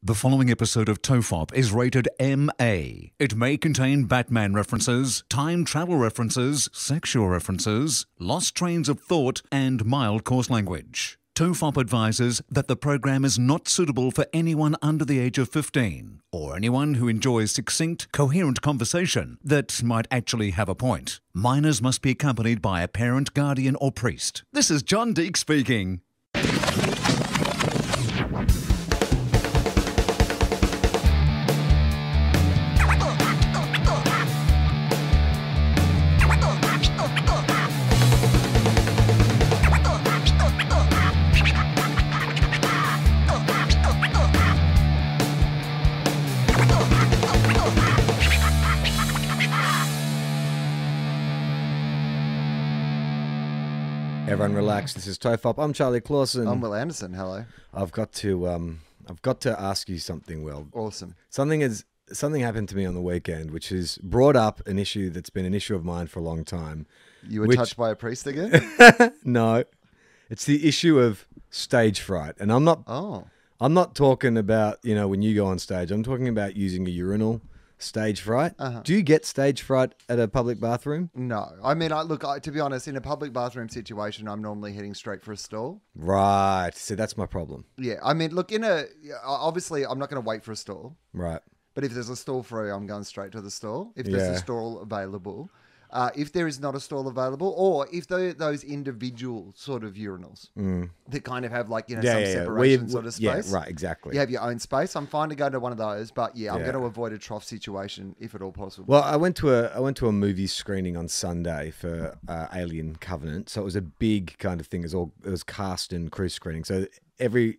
The following episode of TOFOP is rated MA. It may contain Batman references, time travel references, sexual references, lost trains of thought, and mild coarse language. TOFOP advises that the program is not suitable for anyone under the age of 15, or anyone who enjoys succinct, coherent conversation that might actually have a point. Minors must be accompanied by a parent, guardian, or priest. This is John Deek speaking. Everyone relax. This is TOFOP. I'm Charlie Clausen. I'm Wil Anderson. Hello. I've got to ask you something, Will. Awesome. Something happened to me on the weekend, which has brought up an issue that's been an issue of mine for a long time. You were touched by a priest again? No, it's the issue of stage fright, and I'm not talking about when you go on stage. I'm talking about using a urinal. Stage fright? Do you get stage fright at a public bathroom? No. I mean, to be honest, in a public bathroom situation, I'm normally heading straight for a stall. Right. See, that's my problem. Yeah. I mean, look, obviously, I'm not going to wait for a stall. Right. But if there's a stall free, I'm going straight to the stall. If there's a stall available. If there is not a stall available, or if those individual sort of urinals that kind of have some separation sort of space. Yeah, right, exactly. You have your own space. I'm fine to go to one of those, but I'm going to avoid a trough situation if at all possible. Well, I went to a movie screening on Sunday for Alien Covenant, so it was a big kind of thing. It was cast and crew screening, so every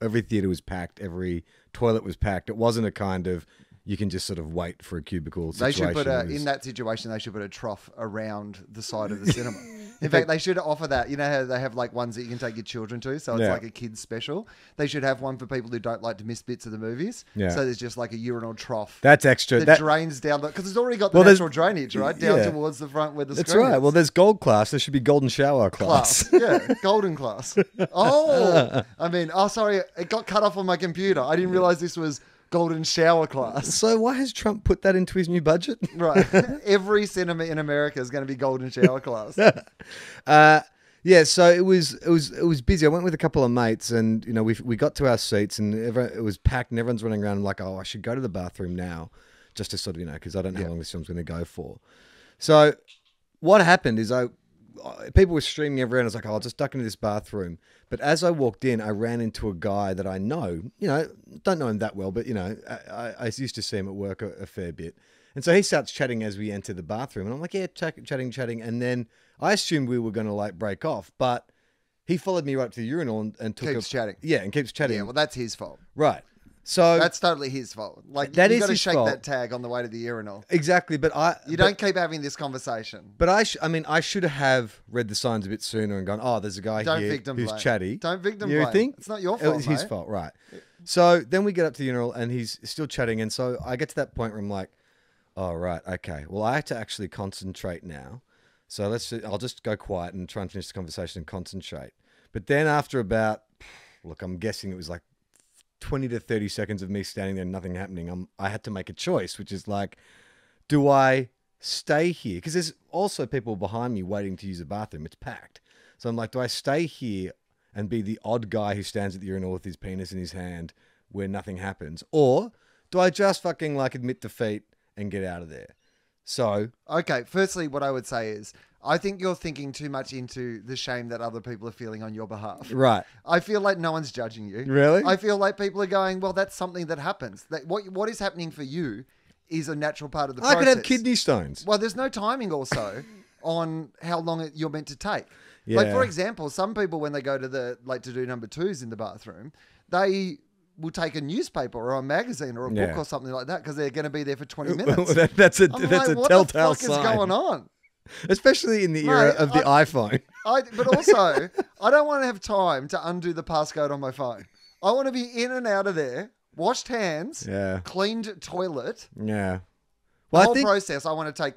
theater was packed, every toilet was packed. It wasn't a kind of you can just sort of wait for a cubicle situation. They should put in that situation, they should put a trough around the side of the cinema. In fact, they should offer that. You know how they have like ones that you can take your children to, so it's like a kid's special. They should have one for people who don't like to miss bits of the movies. Yeah. So there's just like a urinal trough. That's extra. That drains down because it's already got the natural drainage, right? Down towards the front where the screen is. That's right. Well, there's gold class. There should be golden shower class. Yeah, golden class. Sorry, it got cut off on my computer. I didn't realize this was golden shower class. So why has Trump put that into his new budget? Right. Every cinema in America is going to be golden shower class. So it was busy. I went with a couple of mates, and we got to our seats, and it was packed, and everyone's running around. I'm like, I should go to the bathroom now, just to sort of because I don't know how long this film's going to go for. So what happened is people were streaming everywhere, and I was like, I'll just duck into this bathroom. But as I walked in, I ran into a guy that I know, don't know him that well, but, I used to see him at work a fair bit. And so he starts chatting as we enter the bathroom. And I'm like, chatting. And then I assumed we were going to break off, but he followed me right to the urinal and keeps chatting. Yeah, and keeps chatting. Yeah, well, that's his fault. Right. So that's totally his fault. You got to shake that tag on the way to the urinal. Exactly, but don't keep having this conversation. But I should have read the signs a bit sooner and gone, oh, there's a guy here who's chatty. Don't victim blame. You think? It's not your fault, It was his fault, right. So then we get up to the urinal and he's still chatting, and so I get to that point where I'm like, oh, right, okay. Well, I have to actually concentrate now. So I'll just go quiet and try and finish the conversation and concentrate. But then after about, I'm guessing it was 20 to 30 seconds of me standing there and nothing happening, I had to make a choice, which is do I stay here? Because there's also people behind me waiting to use the bathroom. It's packed. So I'm like, do I stay here and be the odd guy who stands at the urinal with his penis in his hand where nothing happens? Or do I just fucking admit defeat and get out of there? So... Okay, firstly, what I would say is, I think you're thinking too much into the shame that other people are feeling on your behalf. Right. I feel like no one's judging you. Really? I feel like people are going, well, that's something that happens. That what is happening for you is a natural part of the process. I could have kidney stones. Well, there's no timing also on how long you're meant to take. Yeah. For example, some people, when they go to to do number twos in the bathroom, they will take a newspaper or a magazine or a book or something like that because they're going to be there for 20 minutes. That's a telltale what the fuck sign. is going on? Especially in the era of the iPhone. But also, I don't want to have time to undo the passcode on my phone. I want to be in and out of there, washed hands, cleaned toilet. Yeah. Well, the whole process I want to take,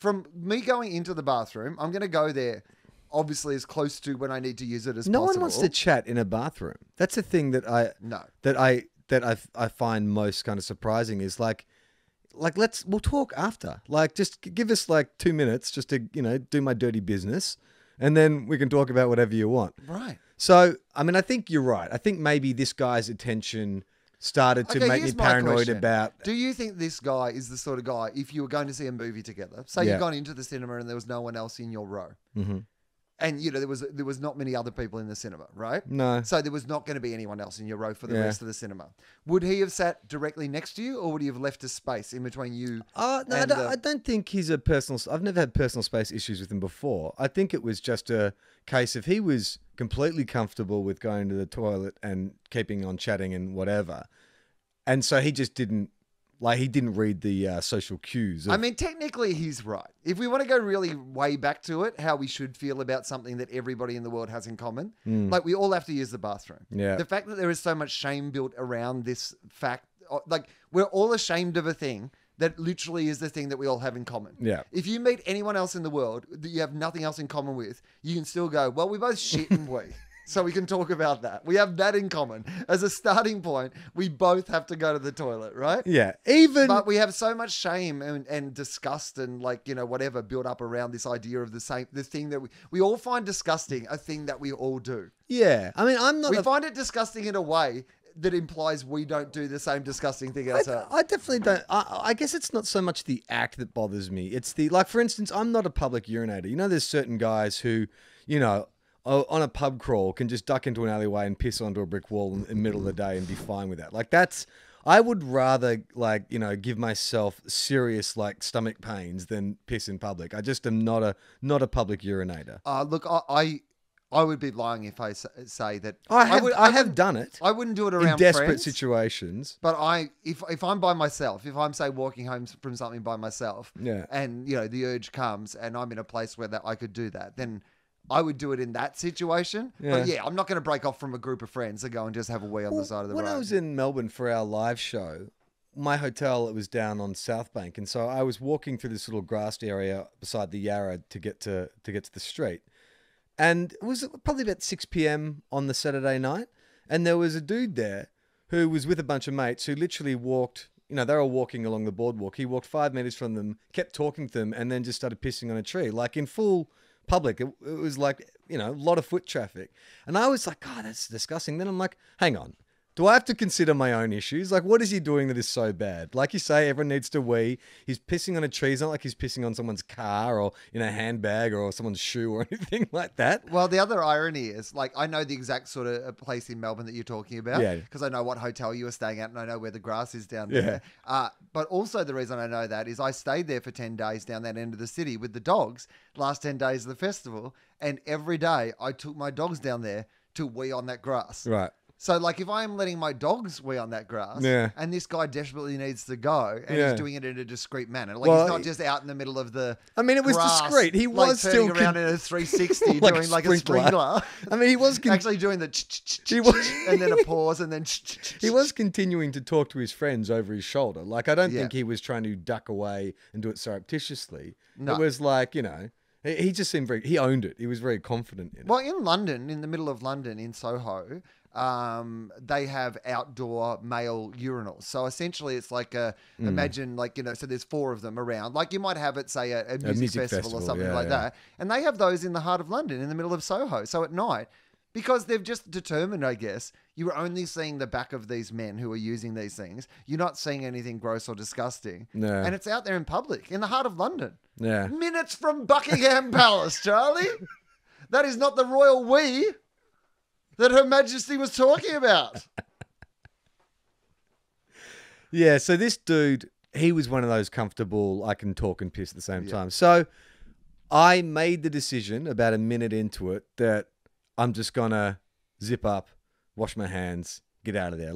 from me going into the bathroom, I'm going to go there obviously as close to when I need to use it as possible. No one wants to chat in a bathroom. That's a thing that I that I find most kind of surprising is like we'll talk after. Like, just give us like 2 minutes just to, do my dirty business, and then we can talk about whatever you want. Right. So, I mean, I think you're right. I think maybe this guy's attention started to make me here's my paranoid question. about... Do you think this guy is the sort of guy, if you were going to see a movie together, say you've gone into the cinema and there was no one else in your row, and there was not many other people in the cinema, right? No. So there was not going to be anyone else in your row for the rest of the cinema. Would he have sat directly next to you, or would he have left a space in between you? No, I don't think he's a personal... I've never had personal space issues with him before. I think it was just a case of he was completely comfortable with going to the toilet and keeping on chatting and whatever. And so he just didn't... Like, he didn't read the social cues. I mean, technically, he's right. If we want to go really way back to it, how we should feel about something that everybody in the world has in common, like, we all have to use the bathroom. Yeah. The fact that there is so much shame built around this fact, like, we're all ashamed of a thing that literally is the thing that we all have in common. Yeah. If you meet anyone else in the world that you have nothing else in common with, you can still go, well, we both shit and we. So we can talk about that. We have that in common. As a starting point, we both have to go to the toilet, right? Yeah. But we have so much shame and disgust and whatever built up around this idea of the thing that we all find disgusting, a thing that we all do. Yeah. I mean, we find it disgusting in a way that implies we don't do the same disgusting thing ourselves. I definitely don't. I guess it's not so much the act that bothers me. It's like, for instance, I'm not a public urinator. There's certain guys who, on a pub crawl can just duck into an alleyway and piss onto a brick wall in the middle of the day and be fine with that. Like, I would rather give myself serious stomach pains than piss in public. I just am not a public urinator. Look, I would be lying if I say that I have done it. I wouldn't do it around in desperate friends, situations. But if I'm by myself, if I'm say walking home from something by myself, and the urge comes and I'm in a place where I could do that, then I would do it in that situation. Yeah. But I'm not going to break off from a group of friends and go and just have a wee on the side of the road. When I was in Melbourne for our live show, my hotel, it was down on South Bank, and so I was walking through this little grassed area beside the Yarra to get to the street. And it was probably about 6 p.m. on the Saturday night, and there was a dude there who was with a bunch of mates who literally walked, they were all walking along the boardwalk. He walked 5 meters from them, kept talking to them, and then just started pissing on a tree, like in full public. It was like, a lot of foot traffic. And I was like, God, that's disgusting. Then I'm like, hang on. Do I have to consider my own issues? Like, what is he doing that is so bad? Like you say, everyone needs to wee. He's pissing on a tree. It's not like he's pissing on someone's car or in a handbag or someone's shoe or anything like that. Well, the other irony is, I know the exact sort of place in Melbourne that you're talking about. Yeah. Because I know what hotel you were staying at and I know where the grass is down there. But also the reason I know that is I stayed there for 10 days down that end of the city with the dogs, last 10 days of the festival. And every day I took my dogs down there to wee on that grass. Right. So, if I am letting my dogs wee on that grass, and this guy desperately needs to go, and he's doing it in a discreet manner, he's not just out in the middle of the it was grass, discreet. He was turning still around in a 360 doing a sprinkler. He was actually doing the and then a pause, and then he was continuing to talk to his friends over his shoulder. I don't think he was trying to duck away and do it surreptitiously. No. It was he just seemed he owned it. He was very confident in it. Well, in London, in the middle of London, in Soho, they have outdoor male urinals. So essentially it's imagine so there's 4 of them around. You might have it, say, a music festival or something like that. And they have those in the heart of London, in the middle of Soho. So at night, because they've just determined, I guess, you're only seeing the back of these men who are using these things. You're not seeing anything gross or disgusting. No. And it's out there in public, in the heart of London. Yeah. Minutes from Buckingham Palace, Charlie. That is not the royal we that Her Majesty was talking about. Yeah, so this dude, he was one of those comfortable, I can talk and piss at the same time. So I made the decision about a minute into it that I'm just going to zip up, wash my hands, get out of there.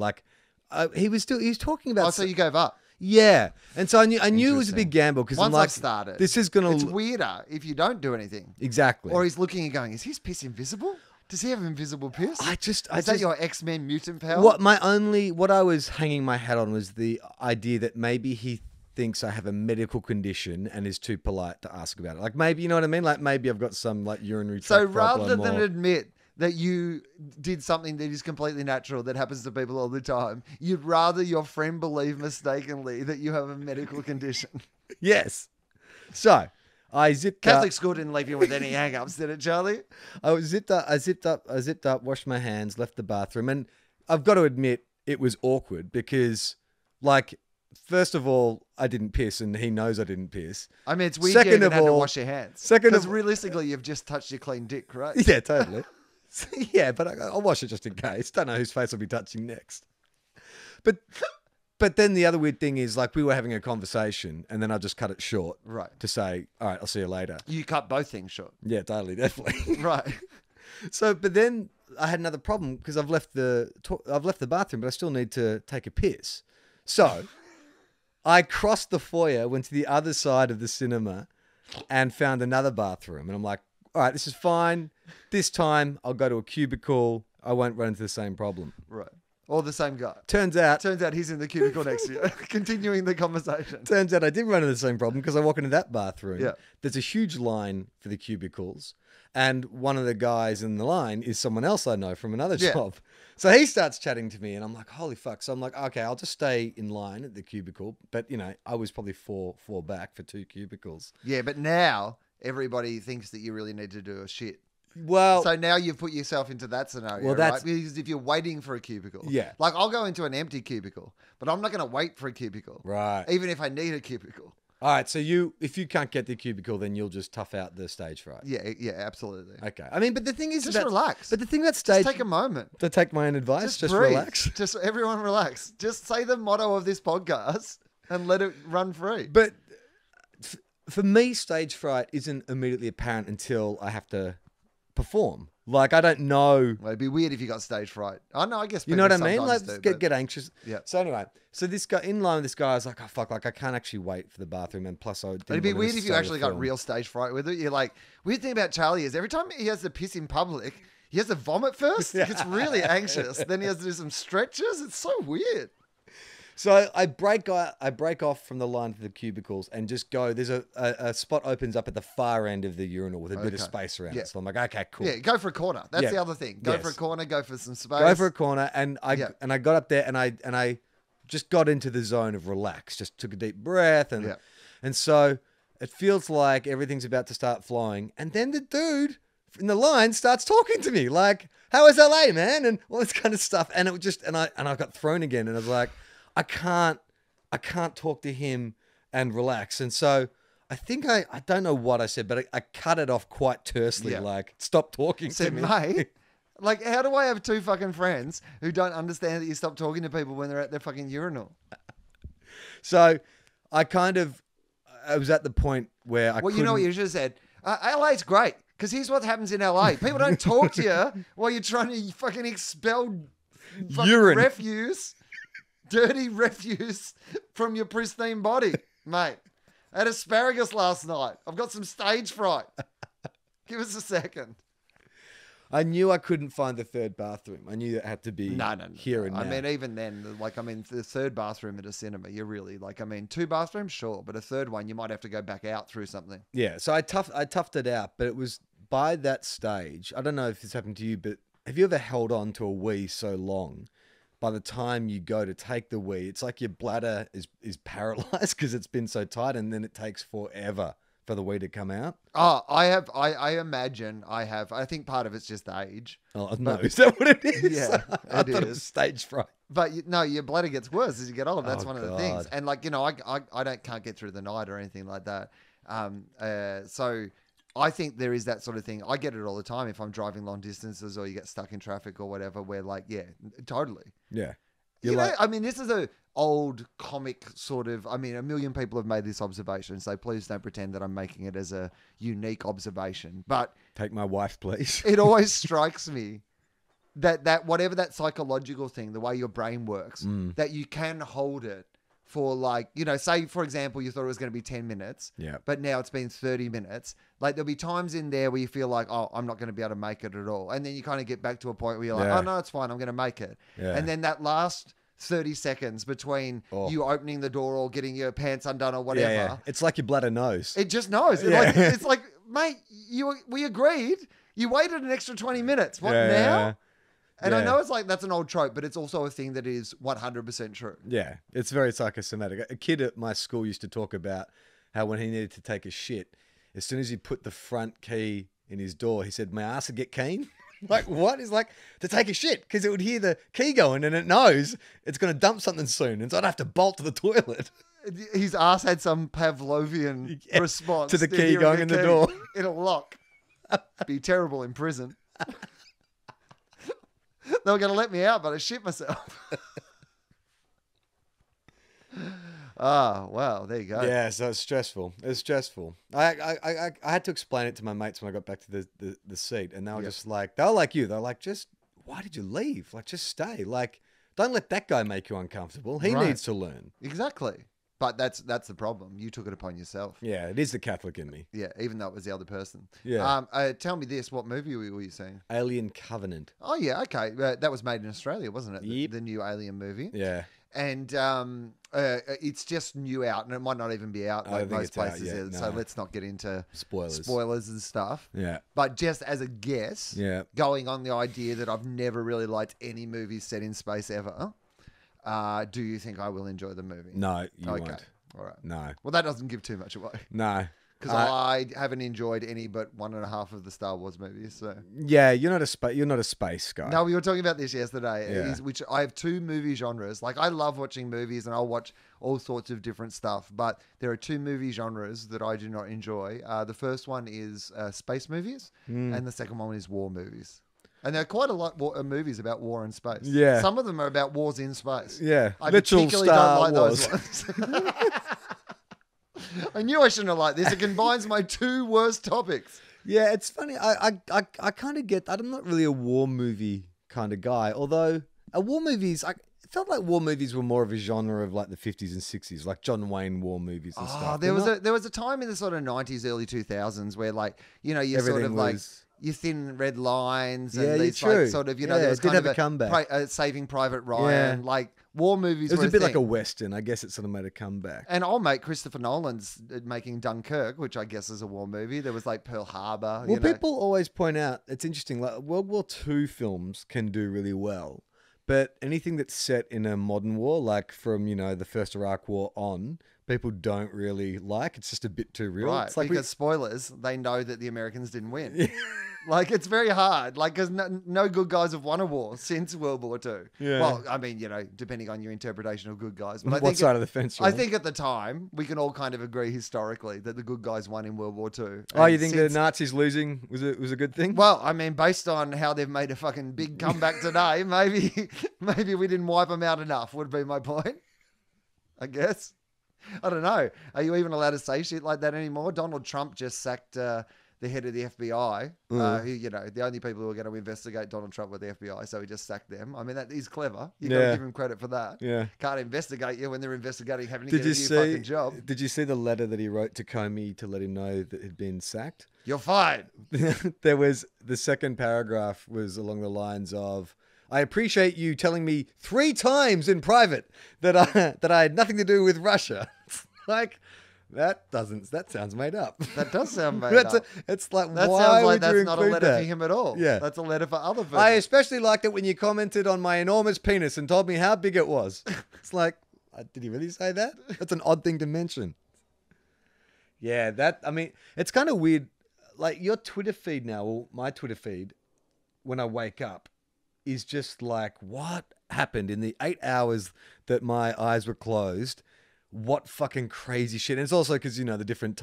He was talking about... Oh, so you gave up? Yeah. And so I knew it was a big gamble because Once I've started, this is going to... It's weirder if you don't do anything. Exactly. Or he's looking and going, is his piss invisible? Does he have invisible piss? Is that your X-Men mutant power? What I was hanging my hat on was the idea that maybe he thinks I have a medical condition and is too polite to ask about it. Maybe, you know what I mean? Maybe I've got some urinary tract problem. So rather than admit that you did something that is completely natural that happens to people all the time. You'd rather your friend believe mistakenly that you have a medical condition. Yes. So I zipped Catholic up. school didn't leave you with any hang-ups, did it, Charlie? I zipped up, washed my hands, left the bathroom. And I've got to admit, it was awkward because, like, first of all, I didn't piss and he knows I didn't piss. I mean, it's weird Second you even of had to all- wash your hands. second Because of- realistically, you've just touched your clean dick, right? Yeah, totally. Yeah, but I'll wash it just in case. Don't know whose face I'll be touching next. But then the other weird thing is, like, we were having a conversation and then I just cut it short. Right. To say, all right, I'll see you later. You cut both things short. Yeah, totally, definitely. Right. So, but then I had another problem because I've left the bathroom, but I still need to take a piss. So I crossed the foyer, went to the other side of the cinema, and found another bathroom. And I'm like, all right, this is fine. This time I'll go to a cubicle. I won't run into the same problem. Right. Or the same guy. Turns out He's in the cubicle next to you, continuing the conversation. I did run into the same problem because I walk into that bathroom. Yeah. There's a huge line for the cubicles. And one of the guys in the line is someone else I know from another Yeah. job. So he starts chatting to me and I'm like, holy fuck. So I'm like, okay, I'll just stay in line at the cubicle. But, you know, I was probably four back for 2 cubicles. Yeah, but now everybody thinks that you really need to do a shit. Well, So now you've put yourself into that scenario, Well, that's- right? Because if you're waiting for a cubicle, Yeah. like I'll go into an empty cubicle, but I'm not going to wait for a cubicle, right. even if I need a cubicle. All right. So if you can't get the cubicle, then you'll just tough out the stage fright. Yeah, absolutely. Okay. I mean, but the thing is Just about, relax. But the thing about stage, Just take a moment. to take my own advice, just breathe. relax. Just everyone relax. Just say the motto of this podcast and let it run free. But for me, stage fright isn't immediately apparent until I have to perform. Like, I don't know. Well, it'd be weird if you got stage fright. I know. I guess You know what I people mean? Like, sometimes do, but- get anxious. Yeah. So anyway, so this guy, in line with this guy, I was like, oh, fuck, like, I can't actually wait for the bathroom. And plus, I didn't It'd be want to weird if you start actually the got film. real stage fright with it. You're like, weird thing about Charlie is every time he has to piss in public, he has to vomit first. He gets really anxious. Then he has to do some stretches. It's so weird. So I break off from the line for the cubicles and just go. There's a spot opens up at the far end of the urinal with a bit of Okay. space around Yeah. it. So I'm like, okay, cool. Yeah, go for a corner. That's Yeah. the other thing. Go Yes. for a corner. Go for some space. Go for a corner, and I Yeah. got up there, and I just got into the zone of relax. Just took a deep breath, Yeah. and so it feels like everything's about to start flowing, and then the dude in the line starts talking to me like, "How is LA, man?" and all this kind of stuff, and it was just, and I got thrown again, and I was like, I can't talk to him and relax, and so. I think I don't know what I said, but I cut it off quite tersely, Yeah. like, stop talking Said, to me. mate, like, how do I have 2 fucking friends who don't understand that you stop talking to people when they're at their fucking urinal? So I was at the point where I Well, you know what you should have said? LA's great, because here's what happens in LA. People don't talk to you while you're trying to fucking expel fucking Urine. refuse, dirty refuse from your pristine body, mate. I had asparagus last night. I've got some stage fright. Give us a second. I knew I couldn't find the third bathroom. I knew that had to be No. here and now. I mean, even then, the third bathroom at a cinema, you're really 2 bathrooms, sure, but a third one, you might have to go back out through something. Yeah, so I toughed it out, but it was by that stage. I don't know if this happened to you, but have you ever held on to a wee so long? By the time you go to take the wee, it's like your bladder is paralyzed because it's been so tight, and then it takes forever for the wee to come out. Oh, I imagine I have. I think part of it's just age. Oh no, is that what it is? Yeah, I it thought it is. was stage fright. But no, your bladder gets worse as you get older. That's Oh, one of the God. things. And I can't get through the night or anything like that. So I think there is that sort of thing. I get it all the time if I'm driving long distances or you get stuck in traffic or whatever. Where totally. Yeah, This is a old comic sort of. I mean, a million people have made this observation, so please don't pretend that I'm making it as a unique observation. But take my wife, please. it always strikes me that whatever that psychological thing, the way your brain works, that you can hold it for say, for example, you thought it was going to be 10 minutes, Yeah. but now it's been 30 minutes. Like there'll be times in there where you feel like, oh, I'm not going to be able to make it at all. And then you kind of get back to a point where you're like, Yeah. oh, no, it's fine. I'm going to make it. Yeah. And then that last 30 seconds between you opening the door or getting your pants undone or whatever, Yeah. It's like your bladder knows. it just knows. Yeah. It's like, mate, we agreed You waited an extra 20 minutes. What Yeah. now? And I Yeah. know it's like that's an old trope, but it's also a thing that is 100% true. Yeah, it's very psychosomatic. A kid at my school used to talk about how when he needed to take a shit, as soon as he put the front key in his door, he said, "My ass would get keen." Like, what? He's like, to take a shit, because it would hear the key going and it knows it's going to dump something soon. And so I'd have to bolt to the toilet. His ass had some Pavlovian Yeah, response to the key hearing going a in the key. door. It'll lock. Be terrible in prison. They were going to let me out, but I shit myself. Oh, wow. There you go. Yeah, so it's stressful. It's stressful. I had to explain it to my mates when I got back to the seat, and they were just like, they were like you. They were like, just, why did you leave? Like, just stay. Like, don't let that guy make you uncomfortable. He Right. needs to learn. Exactly. But that's the problem. You took it upon yourself. Yeah, it is the Catholic in me. Yeah, even though it was the other person. Yeah. Tell me this. What movie were you seeing? Alien Covenant. Oh, yeah. Okay. That was made in Australia, wasn't it? Yep. The new Alien movie. Yeah. And it's just new out, and it might not even be out I like don't think most it's out places. yet, is. So no. let's not get into Spoilers. and stuff. Yeah. But just as a guess, Yeah. going on the idea that I've never really liked any movie set in space ever, do you think I will enjoy the movie? No, you Okay. won't. All right. No. Well, that doesn't give too much away No. because I haven't enjoyed any but 1.5 of the Star Wars movies. So Yeah, you're not a space guy. no, we were talking about this yesterday. Yeah. Which I have two movie genres. Like I love watching movies and I'll watch all sorts of different stuff. But there are two movie genres that I do not enjoy. The first one is space movies, and the second one is war movies. And there are quite a lot of movies about war in space. Yeah. Some of them are about wars in space. Yeah. I Literal particularly Star don't like Wars. those ones. I knew I shouldn't have liked this. It combines my two worst topics. Yeah, it's funny. I kind of get that. I'm not really a war movie kind of guy. Although war movies, I felt like war movies were more of a genre of like the 50s and 60s, like John Wayne war movies and stuff. There was a time in the sort of 90s, early 2000s where like, you know, you sort Everything of like was- your thin red lines and Yeah, these true. like sort of, you know, Yeah, there was it did kind have of a comeback. Saving Private Ryan, like war movies. It was were a bit like a thing. Western. I guess it sort of made a comeback. And old mate Christopher Nolan's making Dunkirk, which I guess is a war movie. There was like Pearl Harbor. Well, people always point out, it's interesting, like World War II films can do really well. But anything that's set in a modern war, like from, you know, the first Iraq War on, people don't really like. It's just a bit too real. Right, It's like because spoilers, they know that the Americans didn't win. Like, it's very hard. Like, because no good guys have won a war since World War II. Yeah. Well, I mean, you know, depending on your interpretation of good guys. But I what think side of the fence you're I on. think at the time, we can all kind of agree historically that the good guys won in World War II. Oh, And you think since- the Nazis losing was a good thing? Well, I mean, based on how they've made a fucking big comeback today, maybe we didn't wipe them out enough, would be my point. I guess. I don't know. Are you even allowed to say shit like that anymore? Donald Trump just sacked the head of the FBI. Who, you know, the only people who were going to investigate Donald Trump were the FBI, so he just sacked them. I mean, that is clever. You got to Yeah. give him credit for that. Yeah. Can't investigate you when they're investigating having to Did get a you new fucking job. Did you see the letter that he wrote to Comey to let him know that he'd been sacked? You're fired. There was the second paragraph was along the lines of, "I appreciate you telling me 3 times in private that I had nothing to do with Russia." Like that sounds made up. That does sound made up. It's like, That why sounds would like that's you not a include letter that? for him at all. Yeah. That's a letter for other people. I especially liked it when you commented on my enormous penis and told me how big it was. It's like, did he really say that? That's an odd thing to mention. Yeah, I mean, it's kind of weird. Like your Twitter feed now, or my Twitter feed, when I wake up, is just like, what happened in the 8 hours that my eyes were closed? What fucking crazy shit. And it's also because, you know, the different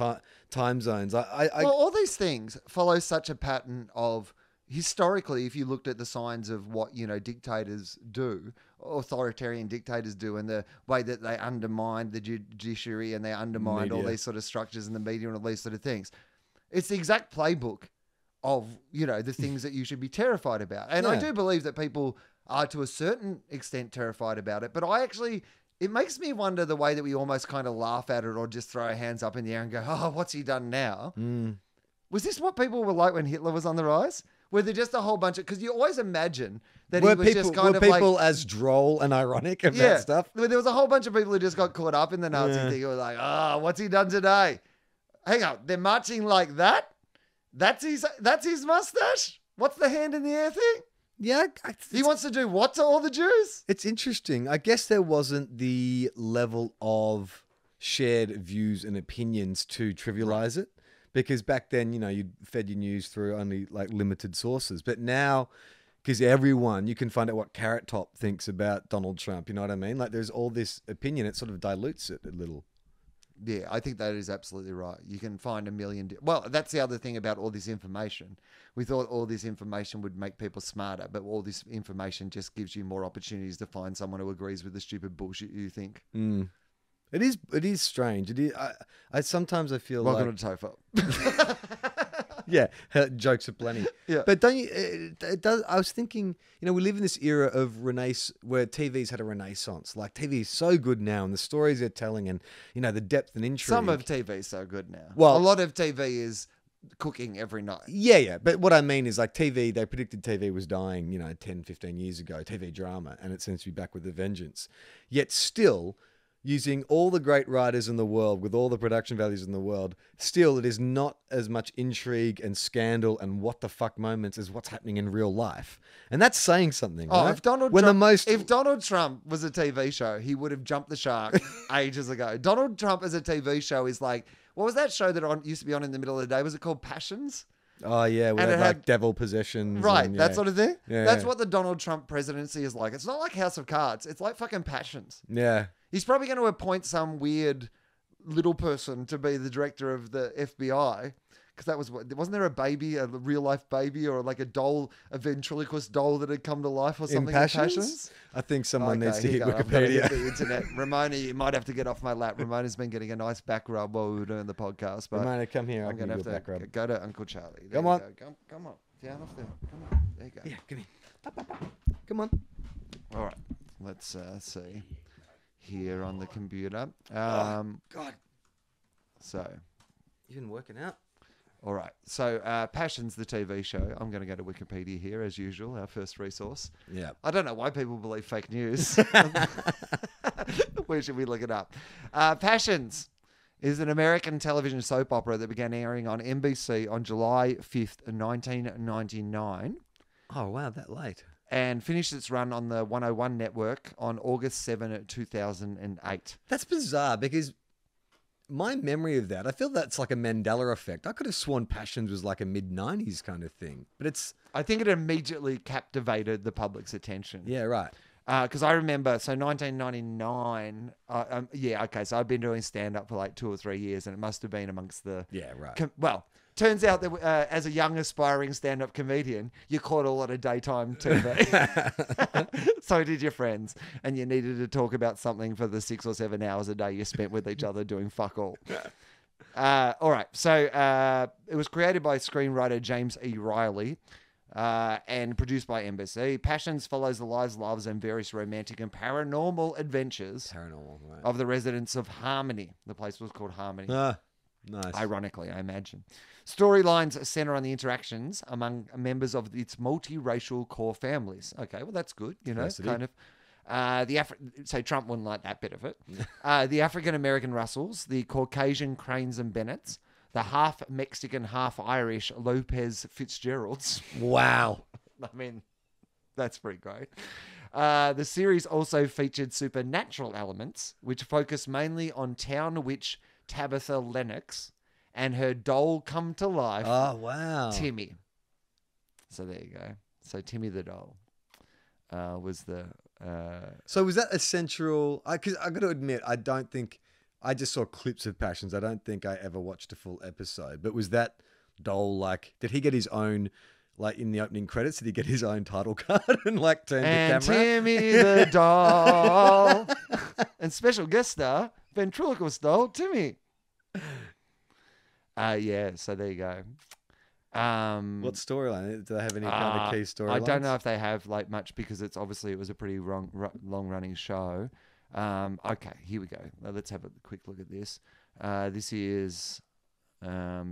time zones. Well, all these things follow such a pattern of historically, if you looked at the signs of what, you know, dictators do, authoritarian dictators do, and the way that they undermined the judiciary and they undermined all Media. these sort of structures in the media and all these sort of things. It's the exact playbook of, you know, the things that you should be terrified about. And I Yeah. do believe that people are to a certain extent terrified about it, but it makes me wonder the way that we almost kind of laugh at it or just throw our hands up in the air and go, oh, what's he done now? Was this what people were like when Hitler was on the rise? Were there just a whole bunch of... Because you always imagine that he was just kind were of people like... as droll and ironic about Yeah, stuff? there was a whole bunch of people who just got caught up in the Nazi thing who were like, oh, what's he done today? Hang on, they're marching like that? That's his mustache? What's the hand in the air thing? Yeah. He wants to do what to all the Jews? It's interesting. I guess there wasn't the level of shared views and opinions to trivialize it. Because back then, you fed your news through only like limited sources. But now, because you can find out what Carrot Top thinks about Donald Trump. You know what I mean? Like there's all this opinion. It sort of dilutes it a little. Yeah, I think that is absolutely right. You can find a million... Well, that's the other thing about all this information. We thought all this information would make people smarter, but all this information just gives you more opportunities to find someone who agrees with the stupid bullshit you think. Mm. It is strange. It is. I sometimes I feel Welcome to TOFOP. Yeah, jokes are plenty. Yeah. But don't you? It does. I was thinking, we live in this era of where TV's had a renaissance. Like TV is so good now, and the stories they're telling, and the depth and intrigue. Some of TV is so good now. Well, a lot of TV is cooking every night. Yeah. But what I mean is like TV, they predicted TV was dying, 10, 15 years ago, TV drama, and it seems to be back with a vengeance. Yet still, using all the great writers in the world, with all the production values in the world, still it is not as much intrigue and scandal and what the fuck moments as what's happening in real life. And that's saying something, right? If Donald Trump was a TV show, he would have jumped the shark ages ago. Donald Trump as a TV show is like, what was that show that used to be on in the middle of the day? Was it called Passions? Oh, yeah, where and it it had had devil possessions. Right, and, that sort of thing. Yeah, That's yeah. what the Donald Trump presidency is like. It's not like House of Cards. It's like fucking Passions. Yeah. He's probably going to appoint some weird little person to be the director of the FBI. Because wasn't there a baby, a real life baby, or like a doll, a ventriloquist doll that had come to life or something? In Passions? I think someone needs to hit I'm gonna hit Wikipedia. the internet. Ramona, you might have to get off my lap. Ramona's been getting a nice back rub while we were doing the podcast. But Ramona, come here. I'm I'll going to give have you a back to rub. go to Uncle Charlie. Come on. Come on. Down off there. Come on. There you go. Yeah, come here. Come on. All right. Let's see. Here on the computer. God. So, You've been working out. all right. So, Passions, the TV show. I'm going to go to Wikipedia here, as usual, our first resource. Yeah. I don't know why people believe fake news. Where should we look it up? Passions is an American television soap opera that began airing on NBC on July 5th, 1999. Oh, wow, that late. And finished its run on the 101 network on August 7, 2008. That's bizarre because my memory of that, I feel that's like a Mandela effect. I could have sworn Passions was like a mid-90s kind of thing. But it's... I think it immediately captivated the public's attention. Yeah, right. Because I remember, so 1999, so I've been doing stand-up for like 2 or 3 years, and it must have been amongst the... Yeah, right. Turns out that as a young aspiring stand-up comedian, you caught a lot of daytime TV. So did your friends. And you needed to talk about something for the 6 or 7 hours a day you spent with each other doing fuck all. All right. So it was created by screenwriter James E. Riley and produced by NBC. Passions follows the lives, loves, and various romantic and paranormal adventures of the residents of Harmony. The place was called Harmony. Nice. Ironically, I imagine. Storylines center on the interactions among members of its multiracial core families. Okay, well, that's good, Diversity. kind of. So Trump wouldn't like that bit of it. The African-American Russells, the Caucasian Cranes and Bennetts, the half-Mexican, half-Irish Lopez Fitzgeralds. Wow. I mean, that's pretty great. The series also featured supernatural elements, which focused mainly on town witch Tabitha Lennox and her doll come to life. Oh, wow. Timmy. So there you go. So Timmy the doll was the... So was that a central... Because I got to admit, I don't think... I just saw clips of Passions. I don't think I ever watched a full episode. But was that doll like... Did he get his own... Like in the opening credits, did he get his own title card and like turn the camera? Timmy the doll. And special guest star, ventriloquist doll, Timmy. Yeah, so there you go. What storyline? Do they have any kind of key storyline? I don't know if they have like much because it was a pretty long running show. Okay, here we go. Let's have a quick look at this. This is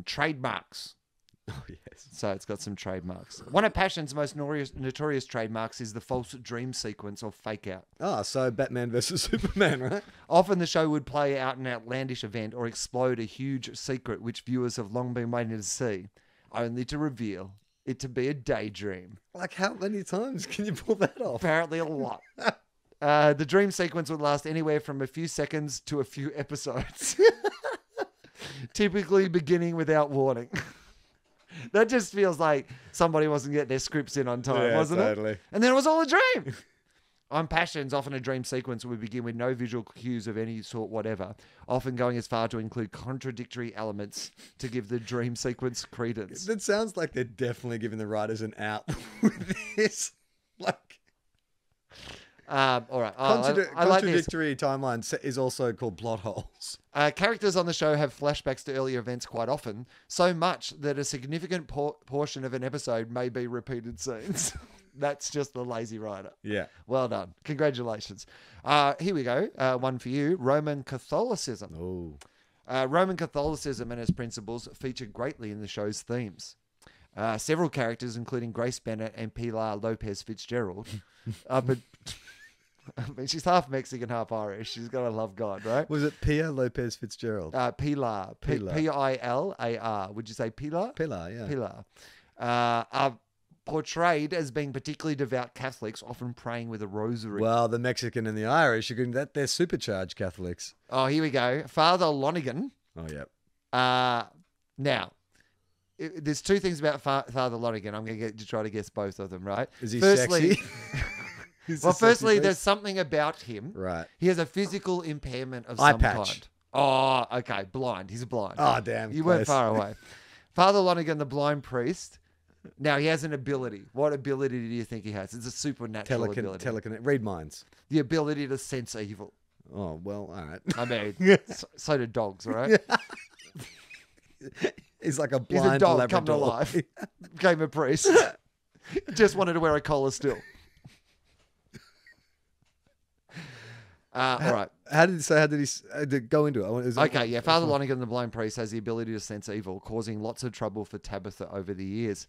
trademarks. Oh, yes. So it's got some trademarks. One of Passion's most notorious trademarks is the false dream sequence or fake out. Oh, so Batman versus Superman, right? Often the show would play out an outlandish event or explode a huge secret which viewers have long been waiting to see. only to reveal it to be a daydream. Like, how many times can you pull that off? Apparently a lot. The dream sequence would last anywhere from a few seconds to a few episodes. Typically beginning without warning. That just feels like somebody wasn't getting their scripts in on time, wasn't totally. it? And then it was all a dream. On Passions, often a dream sequence would begin with no visual cues of any sort whatever, often going as far to include contradictory elements to give the dream sequence credence. That sounds like they're definitely giving the writers an out with this. Like, all right. I like this. Contradictory timeline is also called plot holes. Characters on the show have flashbacks to earlier events quite often, so much that a significant portion of an episode may be repeated scenes. That's just the lazy writer. Yeah. Well done. Congratulations. Here we go. One for you. Roman Catholicism. Oh. Roman Catholicism and its principles feature greatly in the show's themes. Several characters, including Grace Bennett and Pilar Lopez Fitzgerald, but I mean, she's half Mexican, half Irish. She's got to love God, right? Was it Pia Lopez Fitzgerald? Pilar. Pilar. Would you say Pilar? Pilar, yeah. Pilar. Are portrayed as being particularly devout Catholics, often praying with a rosary. Well, the Mexican and the Irish, they're supercharged Catholics. Oh, here we go. Father Lonigan. Oh, yeah. Now, there's two things about Father Lonigan. I'm going to get to try to guess both of them, right? Is he Firstly, sexy? Firstly, there's something about him. Right. He has a physical impairment of Eye some patch. kind. Oh, okay. Blind. He's blind. Oh, damn. You close. weren't far away. Father Lonigan, the blind priest. Now, he has an ability. What ability do you think he has? It's a supernatural ability. Read minds. The ability to sense evil. Oh, well, all right. I mean, so do dogs, right? He's like a He's blind a dog Labrador. come to life. Became a priest. Just wanted to wear a collar still. All right. How did he go into it? Okay, yeah. Father Lonigan, the blind priest, has the ability to sense evil, causing lots of trouble for Tabitha over the years.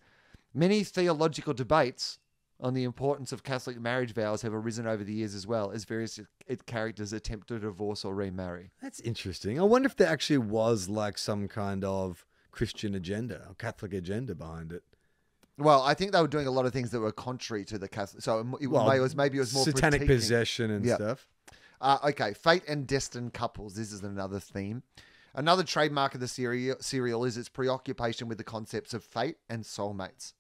Many theological debates on the importance of Catholic marriage vows have arisen over the years as well, as various characters attempt to divorce or remarry. That's interesting. I wonder if there actually was like some kind of Christian agenda or Catholic agenda behind it. Well, I think they were doing a lot of things that were contrary to the Catholic. So maybe it was more satanic critiquing. possession and stuff. Okay, fate and destined couples. This is another theme. Another trademark of the serial is its preoccupation with the concepts of fate and soulmates.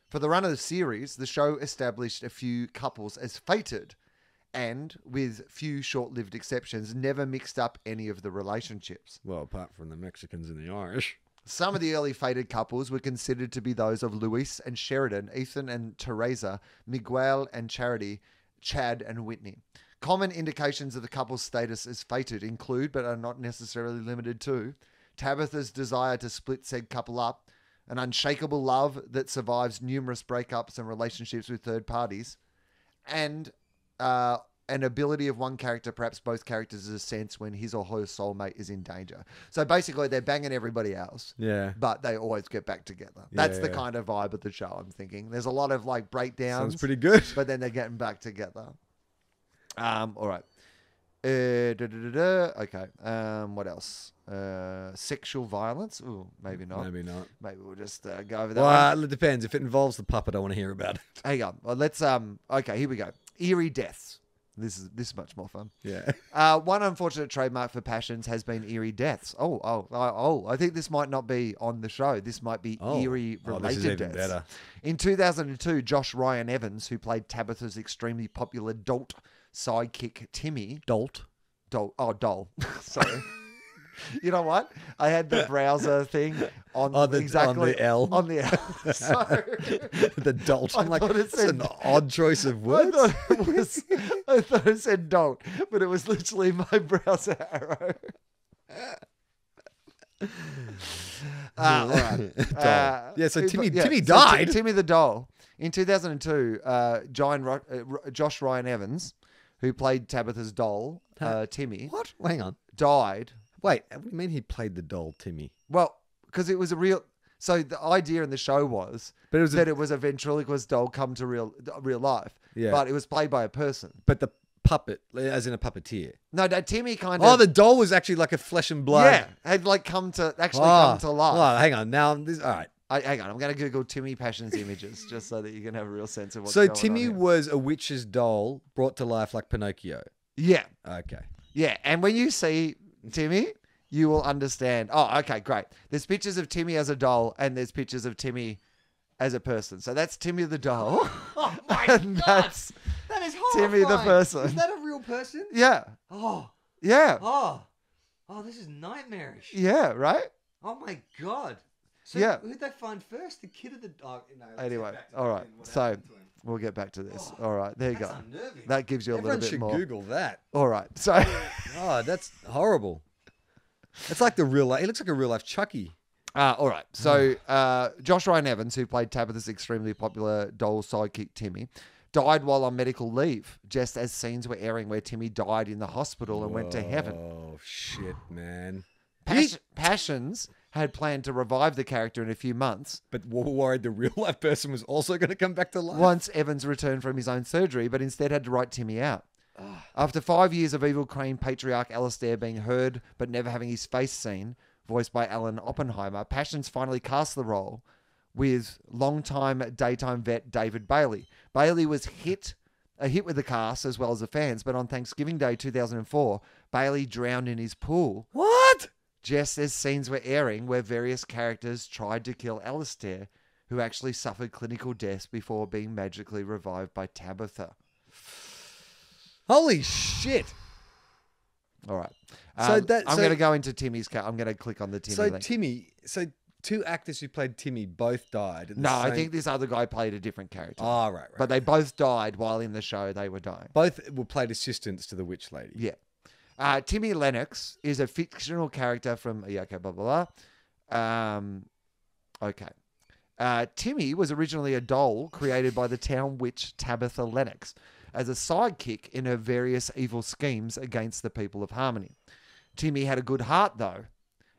For the run of the series, the show established a few couples as fated and, with few short-lived exceptions, never mixed up any of the relationships. Well, apart from the Mexicans and the Irish. Some of the early fated couples were considered to be those of Luis and Sheridan, Ethan and Teresa, Miguel and Charity, Chad and Whitney. Common indications of the couple's status as fated include, but are not necessarily limited to, Tabitha's desire to split said couple up, an unshakable love that survives numerous breakups and relationships with third parties, and an ability of one character, perhaps both characters, as a sense when his or her soulmate is in danger. So basically, they're banging everybody else, but they always get back together. That's the kind of vibe of the show, I'm thinking. There's a lot of like breakdowns. Sounds pretty good. But then they're getting back together. All right. Okay. What else? Sexual violence? Ooh, maybe not. Maybe not. Maybe we'll just go over that. Well, it depends. If it involves the puppet, I want to hear about it. Hang on. Well, let's. Okay, here we go. Eerie deaths. This is much more fun. Yeah. One unfortunate trademark for Passions has been eerie deaths. Oh! I think this might not be on the show. This might be eerie related this is even deaths. better. In 2002, Josh Ryan Evans, who played Tabitha's extremely popular dolt sidekick Timmy. Dolt. Sorry. You know what? I had the browser thing on on the L. On the L. So, the dolt. I'm like, it's an odd choice of words. I thought it said dolt, but it was literally my browser arrow. All right. So Timmy died. Timmy the doll. In 2002, Josh Ryan Evans, who played Tabitha's doll, Timmy. What? Hang on. Died. Wait, what do you mean he played the doll, Timmy? Well, because it was a real... So the idea in the show was that it was a ventriloquist doll come to real life. Yeah. But it was played by a person. But the puppet, as in a puppeteer. No, Timmy kind of... Oh, the doll was actually like a flesh and blood. Yeah, had like come to life. Oh, hang on. Now, all right. Hang on, I'm going to Google Timmy Passions images just so that you can have a real sense of what's So going Timmy on here. was a witch's doll brought to life like Pinocchio. Yeah. Okay. Yeah, and when you see Timmy, you will understand. Oh, okay, great. There's pictures of Timmy as a doll, and there's pictures of Timmy as a person. So that's Timmy the doll. Oh my And god, that's that is horrifying. Timmy the person. Is that a real person? Yeah, Oh, yeah, oh, this is nightmarish. yeah, right? Oh my god. So Yeah. who'd they find first? The kid or the dog? No, let's get Anyway, back to all that right. and what So happened to him. we'll get back to this. Oh, All right, there you That's go. unnerving. That gives you a Everyone little should bit more. Google that. All right, so Oh, that's horrible. It's like the real life. He looks like a real life Chucky. all right. So Josh Ryan Evans, who played Tabitha's extremely popular doll sidekick Timmy, died while on medical leave, just as scenes were airing where Timmy died in the hospital and went to heaven. Oh shit, man. Passions had planned to revive the character in a few months But we were worried the real life person was also going to come back to life. once Evans returned from his own surgery, but instead had to write Timmy out. After 5 years of evil crane patriarch Alistair being heard but never having his face seen, voiced by Alan Oppenheimer, Passions finally cast the role with longtime daytime vet David Bailey. Bailey was a hit with the cast as well as the fans, but on Thanksgiving Day 2004, Bailey drowned in his pool What? just as scenes were airing where various characters tried to kill Alistair, who actually suffered clinical deaths before being magically revived by Tabitha. Holy shit. All right. So I'm that- so- going to go into Timmy's car. I'm going to click on the Timmy link. So two actors who played Timmy both died. at the No, I same- think this other guy played a different character. Oh, right. But they both died while in the show they were dying. Both were played assistants to the witch lady. Yeah. Timmy Lennox is a fictional character from... Yeah, okay, blah, blah, blah. Okay. Timmy was originally a doll created by the town witch Tabitha Lennox as a sidekick in her various evil schemes against the people of Harmony. Timmy had a good heart, though,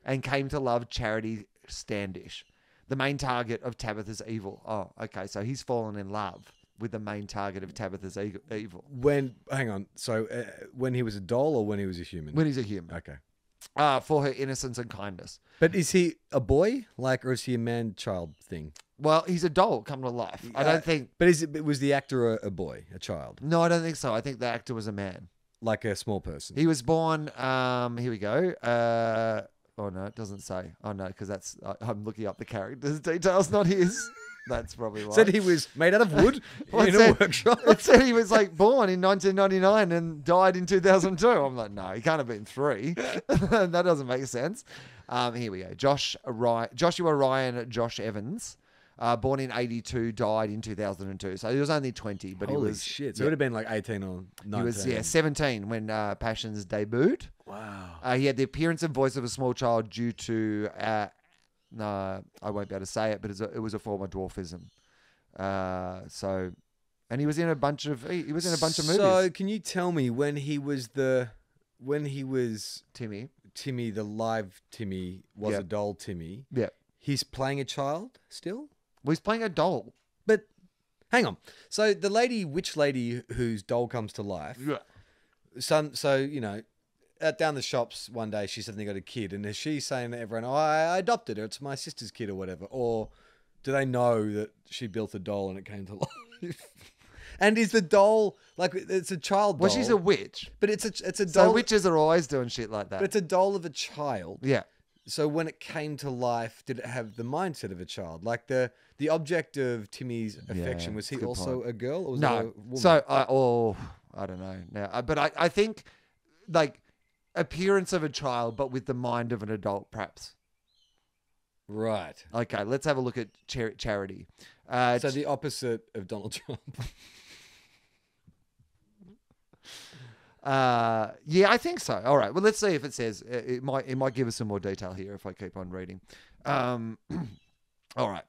and came to love Charity Standish, the main target of Tabitha's evil. Oh, okay, so he's fallen in love with the main target of Tabitha's evil. Hang on. So when he was a doll or when he was a human? When he's a human. Okay. For her innocence and kindness. But is he a boy, or is he a man-child thing? Well, he's a doll come to life. I don't think... But was the actor a boy, a child, No, I don't think so. I think the actor was a man. like a small person? He was born... here we go. Oh, no, it doesn't say. Oh, no, because that's... I'm looking up the character's details, not his. That's probably why. Said he was made out of wood Well, in it a said- workshop. It said he was like born in 1999 and died in 2002. I'm like, no, he can't have been 3. That doesn't make sense. Here we go. Joshua Ryan Josh Evans, born in 82, died in 2002. So he was only 20, but Holy he was shit! So yeah, it would have been like 18 or 19. he was 17 when Passions debuted. Wow. He had the appearance and voice of a small child due to no, I won't be able to say it, but it was a form of dwarfism. And he was in a bunch of movies. So can you tell me when he was Timmy. Timmy, the live Timmy, was Yeah. a doll Timmy? Yeah. He's playing a child still? Well, he's playing a doll. But hang on. So the witch lady whose doll comes to life. Yeah. So you know, down the shops one day she suddenly got a kid, and is she saying to everyone, "Oh, I adopted her. It's my sister's kid or whatever," or do they know that she built a doll and it came to life? And is the doll like it's a child doll? Well, she's a witch. but it's a So doll. witches are always doing shit like that. But it's a doll of a child. Yeah. So when it came to life, did it have the mindset of a child? Like the object of Timmy's affection, Yeah, was he good also point. a girl or was it No. a woman? So, I don't know now. But I think, like, appearance of a child, but with the mind of an adult, perhaps. Right. Okay, let's have a look at Charity. So the opposite of Donald Trump. Yeah, I think so. All right. Well, let's see if it says it might give us some more detail here if I keep on reading. All right.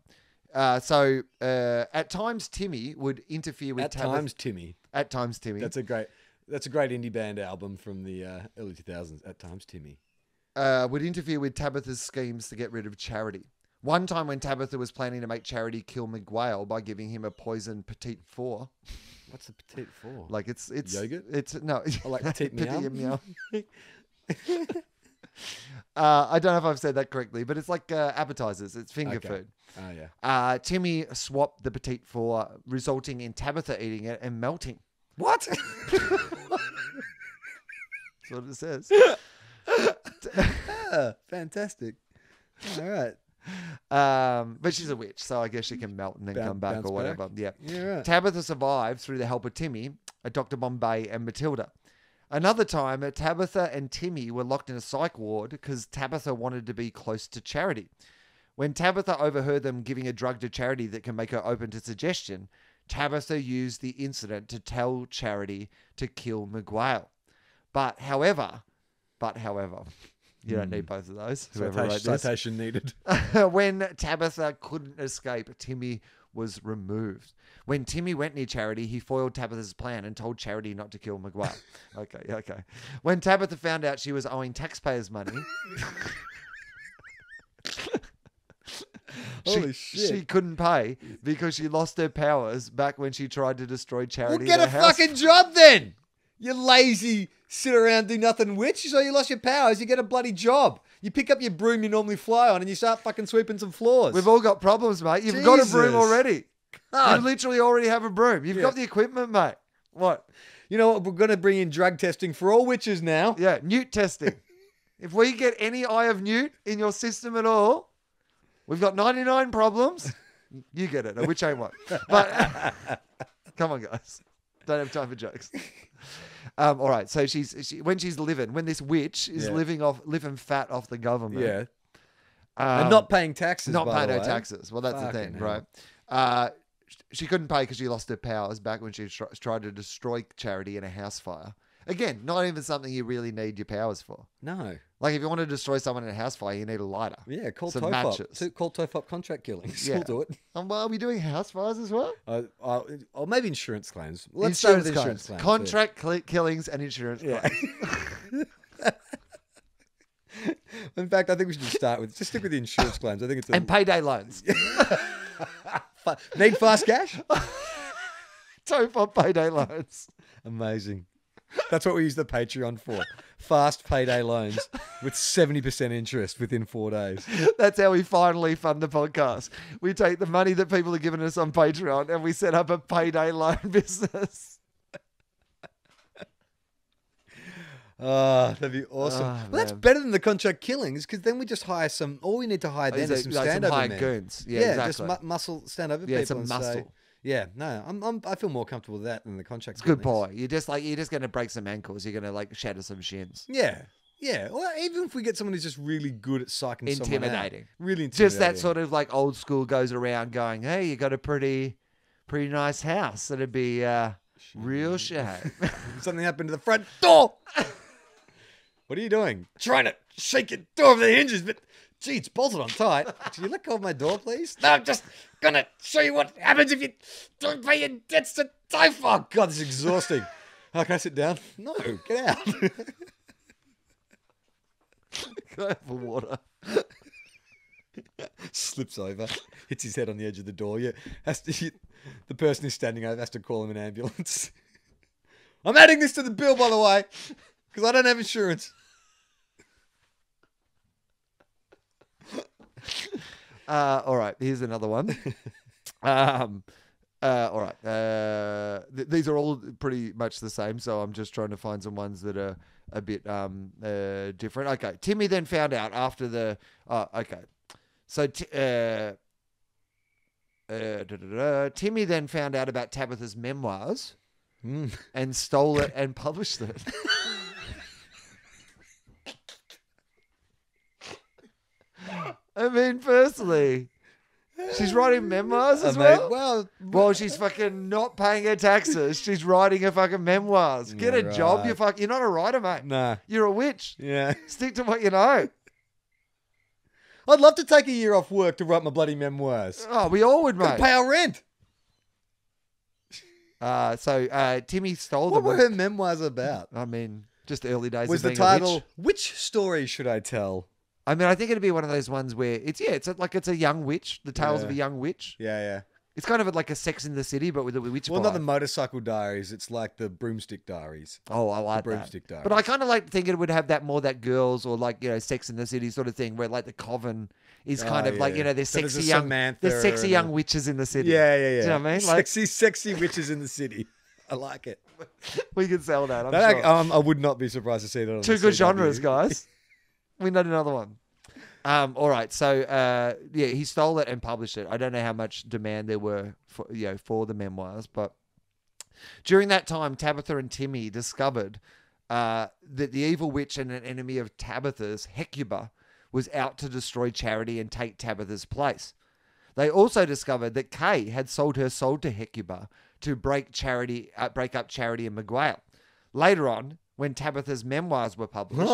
So at times Timmy would interfere with At times, Timmy. At times Timmy That's a great indie band album from the early 2000s. At times, Timmy. would interfere with Tabitha's schemes to get rid of Charity. One time when Tabitha was planning to make Charity kill McGwale by giving him a poisoned petite four. What's the petite for? Like it's Yogurt? It's no. I like petite meow. meow. I don't know if I've said that correctly, but it's like appetizers. It's finger Okay. food. Oh, yeah. Timmy swapped the petite four, resulting in Tabitha eating it and melting. What? That's what it says. Fantastic. All right. But she's a witch, so I guess she can melt and then come back bounce or whatever. back? Yeah. Yeah, right. Tabitha survived through the help of Timmy, Dr. Bombay, and Matilda. Another time, Tabitha and Timmy were locked in a psych ward because Tabitha wanted to be close to Charity. When Tabitha overheard them giving a drug to Charity that can make her open to suggestion, Tabitha used the incident to tell Charity to kill McGwale. But however, you don't need both of those. Whoever wrote this. Citation needed. When Tabitha couldn't escape, Timmy was removed. When Timmy went near Charity, he foiled Tabitha's plan and told Charity not to kill McGuire. Okay. When Tabitha found out she was owing taxpayers' money, Holy shit. she couldn't pay because she lost her powers back when she tried to destroy Charity. Well, get in a her house. fucking job then. You lazy, sit around, do nothing witch. So you lost your powers, you get a bloody job. You pick up your broom you normally fly on and you start fucking sweeping some floors. We've all got problems, mate. You've got a broom Jesus. already. God. You literally already have a broom. You've Yeah. got the equipment, mate. What? You know what? We're going to bring in drug testing for all witches now. Yeah, newt testing. If we get any eye of newt in your system at all, we've got 99 problems. You get it. A witch ain't one. But come on, guys. Don't have time for jokes. All right. So when this witch is Yeah. living fat off the government. Yeah. And not paying taxes, Not by paying the her way. taxes. Well, that's the Fucking thing, hell. right? She couldn't pay because she lost her powers back when she tried to destroy Charity in a house fire. Again, not even something you really need your powers for. No. Like if you want to destroy someone in a house fire, you need a lighter. Yeah, call Some TOFOP. matches. Call TOFOP contract killings. Yeah. We'll do it. Well, are we doing house fires as well? Or maybe insurance claims. Let's start with insurance claims. Contract killings and insurance Yeah. claims. In fact, I think we should just stick with the insurance claims. I think it's And payday loans. need fast cash. TOFOP payday loans. Amazing. That's what we use the Patreon for. Fast payday loans with 70% interest within 4 days. That's how we finally fund the podcast. We take the money that people are giving us on Patreon and we set up a payday loan business. Oh, that'd be awesome. Oh, well, that's man. better than the contract killings because then we just hire some. All we need to hire then is some stand-over hired men. goons. Yeah, exactly. just muscle stand-over Yeah, people. some and say, muscle. yeah, no, I feel more comfortable with that than the contract. It's good killings. boy. You're just going to break some ankles. You're going to shatter some shins. Yeah. Well, even if we get someone who's just really good at psyching someone out. Intimidating. Really intimidating. Just that sort of like old school goes around going, hey, you got a pretty nice house. That'd be real shame. Something happened to the front door. What are you doing? Trying to shake your door over the hinges, but gee, it's bolted on tight. Can you let go of my door, please? No, I'm just gonna show you what happens if you don't pay your debts to TOFOP. God, this is exhausting. Oh, can I sit down? No, get out. Go for water. Slips over, hits his head on the edge of the door. Yeah, the person who's standing over has to call him an ambulance. I'm adding this to the bill, by the way, because I don't have insurance. All right, here's another one. All right. These are all pretty much the same, so I'm just trying to find some ones that are a bit different. Okay, Timmy then found out after the... okay. So Timmy then found out about Tabitha's memoirs and stole it and published it. I mean, firstly, she's writing memoirs as well. Well, she's fucking not paying her taxes. She's writing her fucking memoirs. Get a Yeah, job. right. You're not a writer, mate. Nah. You're a witch. Yeah. Stick to what you know. I'd love to take a year off work to write my bloody memoirs. Oh, we all would, Gotta mate. pay our rent. So Timmy stole What them. were her memoirs about? I mean, just early days Was of the being a witch. title, Which Story Should I Tell? I mean, I think it'd be one of those ones where it's a young witch, the tales of a Yeah. young witch. Yeah. It's kind of like a Sex in the City, but with a witch Well, vibe. not the Motorcycle Diaries. It's like the Broomstick Diaries. Oh, I like The that. Broomstick Diaries. But I kind of like thinking it would have that more that girls or like, Sex in the City sort of thing where like the coven is kind of like, yeah. there's So there's sexy a young, Samantha there's sexy and young a- witches in the city. Yeah. Do you know what I mean? Like, Sexy witches in the city. I like it. we could sell that. I'm That, sure. I would not be surprised to see that on Two the good CW. genres, guys. We need another one. All right. So, he stole it and published it. I don't know how much demand there were for the memoirs, but during that time, Tabitha and Timmy discovered that the evil witch and an enemy of Tabitha's, Hecuba, was out to destroy Charity and take Tabitha's place. They also discovered that Kay had sold her soul to Hecuba to break up Charity and Miguel. Later on, when Tabitha's memoirs were published,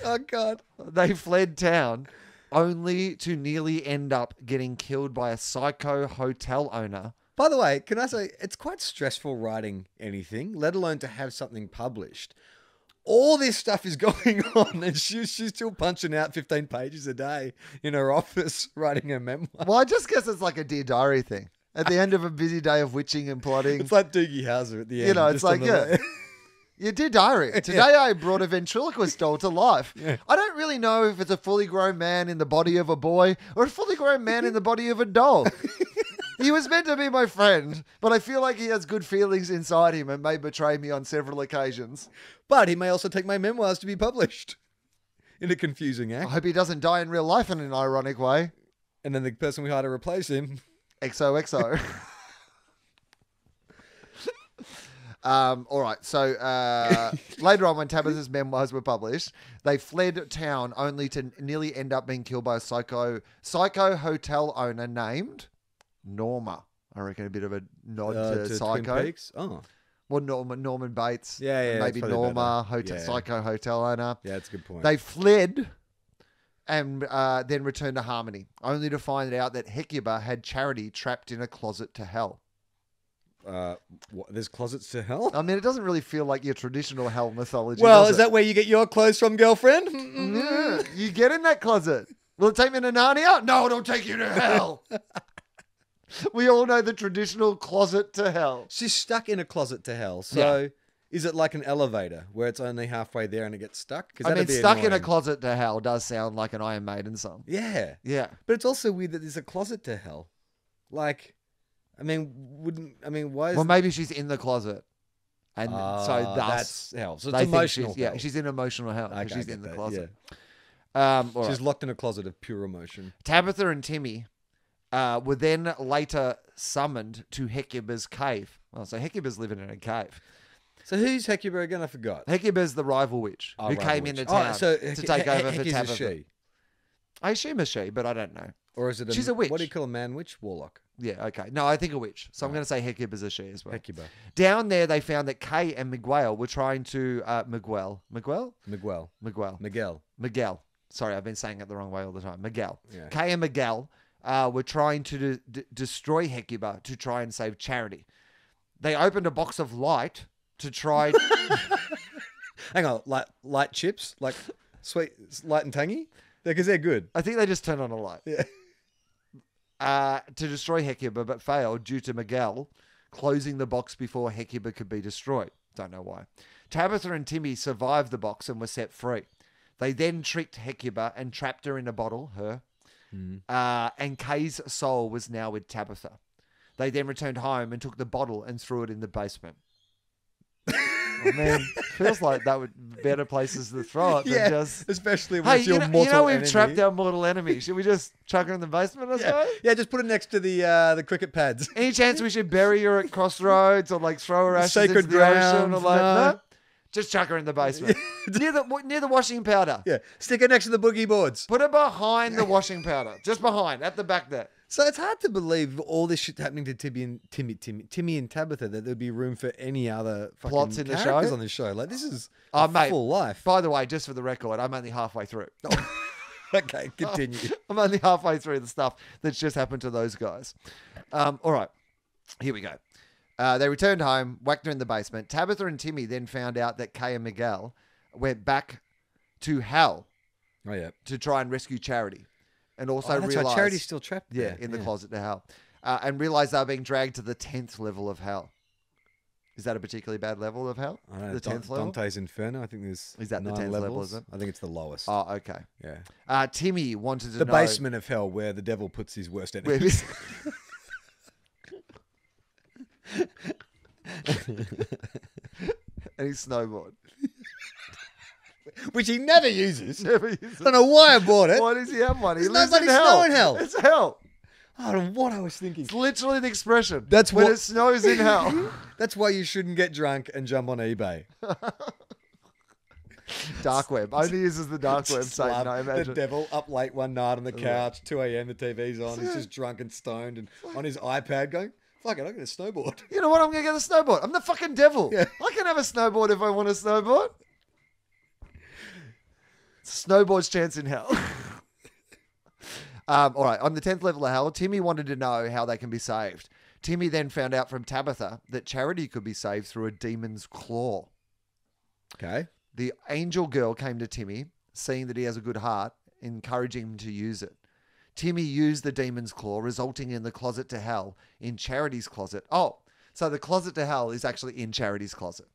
Oh, God. they fled town only to nearly end up getting killed by a psycho hotel owner. By the way, can I say, it's quite stressful writing anything, let alone to have something published. All this stuff is going on, and she's still punching out 15 pages a day in her office writing her memoir. Well, I just guess it's like a Dear Diary thing. At the end of a busy day of witching and plotting, It's like Doogie Howser at the end. you know, it's just on like, the yeah. way. Your Dear Diary. Today I brought a ventriloquist doll to life. I don't really know if it's a fully grown man in the body of a boy or a fully grown man in the body of a doll. He was meant to be my friend, but I feel like he has good feelings inside him and may betray me on several occasions. But he may also take my memoirs to be published in a confusing I act. hope he doesn't die in real life in an ironic way. And then the person we hire to replace him. XOXO. All right. So later on, when Tabitha's memoirs were published, they fled town only to nearly end up being killed by a psycho hotel owner named Norma. I reckon a bit of a nod to Twin Psycho. Peaks. Oh, Well, Norman Bates. Yeah, and that's maybe probably Norma, better. Yeah. psycho hotel owner. yeah, that's a good point. They fled and then returned to Harmony, only to find out that Hecuba had Charity trapped in a closet to hell. There's closets to hell? I mean, it doesn't really feel like your traditional hell mythology. Well, does is it? that where you get your clothes from, girlfriend? Yeah, you get in that closet. Will it take me to Narnia? No, it'll take you to hell. We all know the traditional closet to hell. She's stuck in a closet to hell. So is it like an elevator where it's only halfway there and it gets stuck? 'Cause I mean, that'd be stuck in a annoying. closet to hell does sound like an Iron Maiden song. Yeah. Yeah. But it's also weird that there's a closet to hell. Like, why is Well, maybe she's in the closet. And so thus, that's hell. So they it's think emotional she's, hell. she's in emotional hell because Okay, she's I get in the that, closet. yeah. All She's right. locked in a closet of pure emotion. Tabitha and Timmy were then later summoned to Hecuba's cave. Oh, so Hecuba's living in a cave. So who's Hecuba again? I forgot. Hecuba's the rival witch who Rival came witch. into town so to take over for Hecuba's a Tabitha. she. I assume a she, but I don't know. Or is it She's a witch. What do you call a man witch? Warlock. Yeah, okay. No, I think a witch. So I'm going to say Hecuba's a she as well. Hecuba. Down there, they found that Kay and Miguel were trying to... Miguel? Miguel. Sorry, I've been saying it the wrong way all the time. Miguel. Yeah. Kay and Miguel were trying to destroy Hecuba to try and save Charity. They opened a box of light to try... Hang on, light chips, like sweet, light and tangy, because they're good. I think they just turned on a light. Yeah. To destroy Hecuba, but failed due to Miguel closing the box before Hecuba could be destroyed. Don't know why. Tabitha and Timmy survived the box and were set free. They then tricked Hecuba and trapped her in a bottle, and Kay's soul was now with Tabitha. They then returned home and took the bottle and threw it in the basement. Oh, man, feels like that would be better places to throw it than just... especially when Hey, it's your you mortal know we've enemy. trapped our mortal enemy. Should we just chuck her in the basement or something? Yeah, just put it next to the cricket pads. Any chance we should bury her at crossroads or like throw her ashes Sacred into the ocean ground, or like no. no? Just chuck her in the basement near the washing powder. Yeah, stick it next to the boogie boards. Put her behind the washing powder, just behind at the back there. So it's hard to believe all this shit happening to Timmy and Tabitha that there'd be room for any other fucking Plots in the characters show? on this show. Like this is Oh, a mate. full life. By the way, just for the record, I'm only halfway through. Okay, continue. I'm only halfway through the stuff that's just happened to those guys. All right, here we go. They returned home, whacked her in the basement. Tabitha and Timmy then found out that Kay and Miguel went back to hell Oh yeah. to try and rescue Charity. And also That's realized... right. Charity's still trapped Yeah, there. in the closet to hell. and realized they were being dragged to the 10th level of hell. Is that a particularly bad level of hell? I don't know. The 10th level? Dante's Inferno. I think there's Is that the 9 10th level, levels. is it? I think it's the lowest. Oh, okay. Yeah. Timmy wanted to The know... basement of hell where the devil puts his worst enemies. And his snowboard. Which he never uses. Never uses. I don't know why I bought it. Why does he have one? He There's lives no in bloody hell. snow in hell. It's hell. I don't know what I was thinking. It's literally the expression. That's when what- it snows in hell. That's why you shouldn't get drunk and jump on eBay. Dark web. Only uses the dark web. Satan, I The imagine. devil up late one night on the couch, 2 a.m. the TV's on. He's just drunk and stoned and on his iPad going, fuck it, I'm going to snowboard. You know what? I'm going to get a snowboard. I'm the fucking devil. Yeah. I can have a snowboard if I want a snowboard. It's a snowboard's chance in hell. All right. On the 10th level of hell, Timmy wanted to know how they can be saved. Timmy then found out from Tabitha that Charity could be saved through a demon's claw. Okay. The angel girl came to Timmy, seeing that he has a good heart, encouraging him to use it. Timmy used the demon's claw, resulting in the closet to hell in Charity's closet. Oh, so the closet to hell is actually in Charity's closet.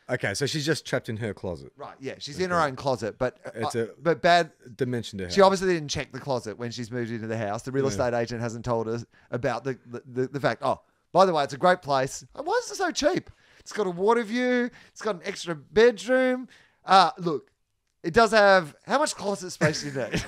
Okay, so she's just trapped in her closet. Right, yeah, she's in her own closet, but It's but bad. Dimension to hell. She obviously didn't check the closet when she's moved into the house. The real estate agent hasn't told us about the fact. Oh, by the way, it's a great place. Why is it so cheap? It's got a water view. It's got an extra bedroom. Look, it does have... How much closet space do you need?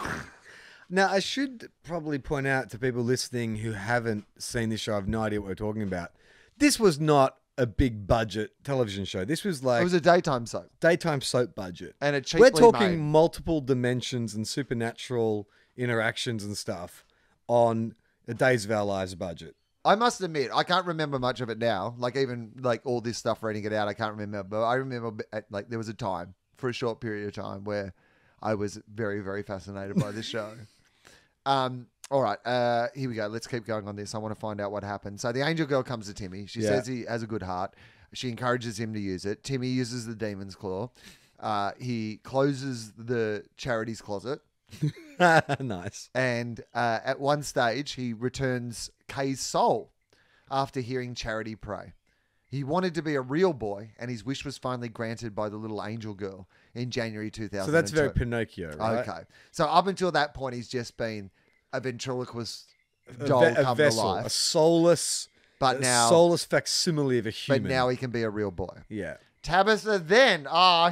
Now, I should probably point out to people listening who haven't seen this show, I have no idea what we're talking about. This was not a big budget television show. This was like It was a daytime soap. daytime soap budget. And it cheaply We're talking made. multiple dimensions and supernatural interactions and stuff on a Days of Our Lives budget. I must admit, I can't remember much of it now. Like even like all this stuff, reading it out, I can't remember. But I remember like there was a time, for a short period of time, where I was very, very fascinated by this show. All right, here we go. Let's keep going on this. I want to find out what happened. So the angel girl comes to Timmy. She says he has a good heart. She encourages him to use it. Timmy uses the demon's claw. He closes the Charity's closet. Nice. And at one stage, he returns Kay's soul after hearing Charity pray. He wanted to be a real boy, and his wish was finally granted by the little angel girl in January 2002. So that's very Pinocchio, right? Okay. So up until that point, he's just been a ventriloquist A doll ve- a come vessel, to life. a soulless, But now, soulless facsimile of a human. but now he can be a real boy. Yeah. Tabitha then.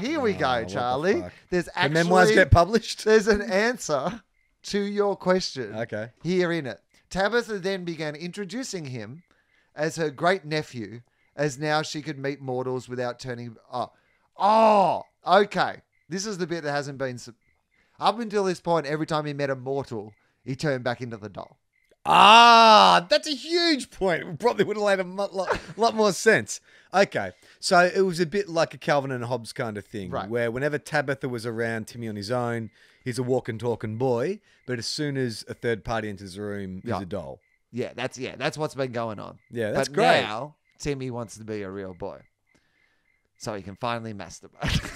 Here we Oh, go, what the Charlie. fuck? There's The actually... memoirs get published? There's an answer to your question. Okay. Here in it. Tabitha then began introducing him as her great nephew, as now she could meet mortals without turning. Okay. This is the bit that hasn't been. Up until this point, every time he met a mortal, he turned back into the doll. That's a huge point. It probably would have made a lot more sense. Okay. So it was a bit like a Calvin and Hobbes kind of thing, Right. where whenever Tabitha was around Timmy on his own, he's a walking, talking boy. But as soon as a third party enters the room, he's Yeah. a doll. That's what's been going on. Yeah, that's but great. now Timmy wants to be a real boy, so he can finally masturbate.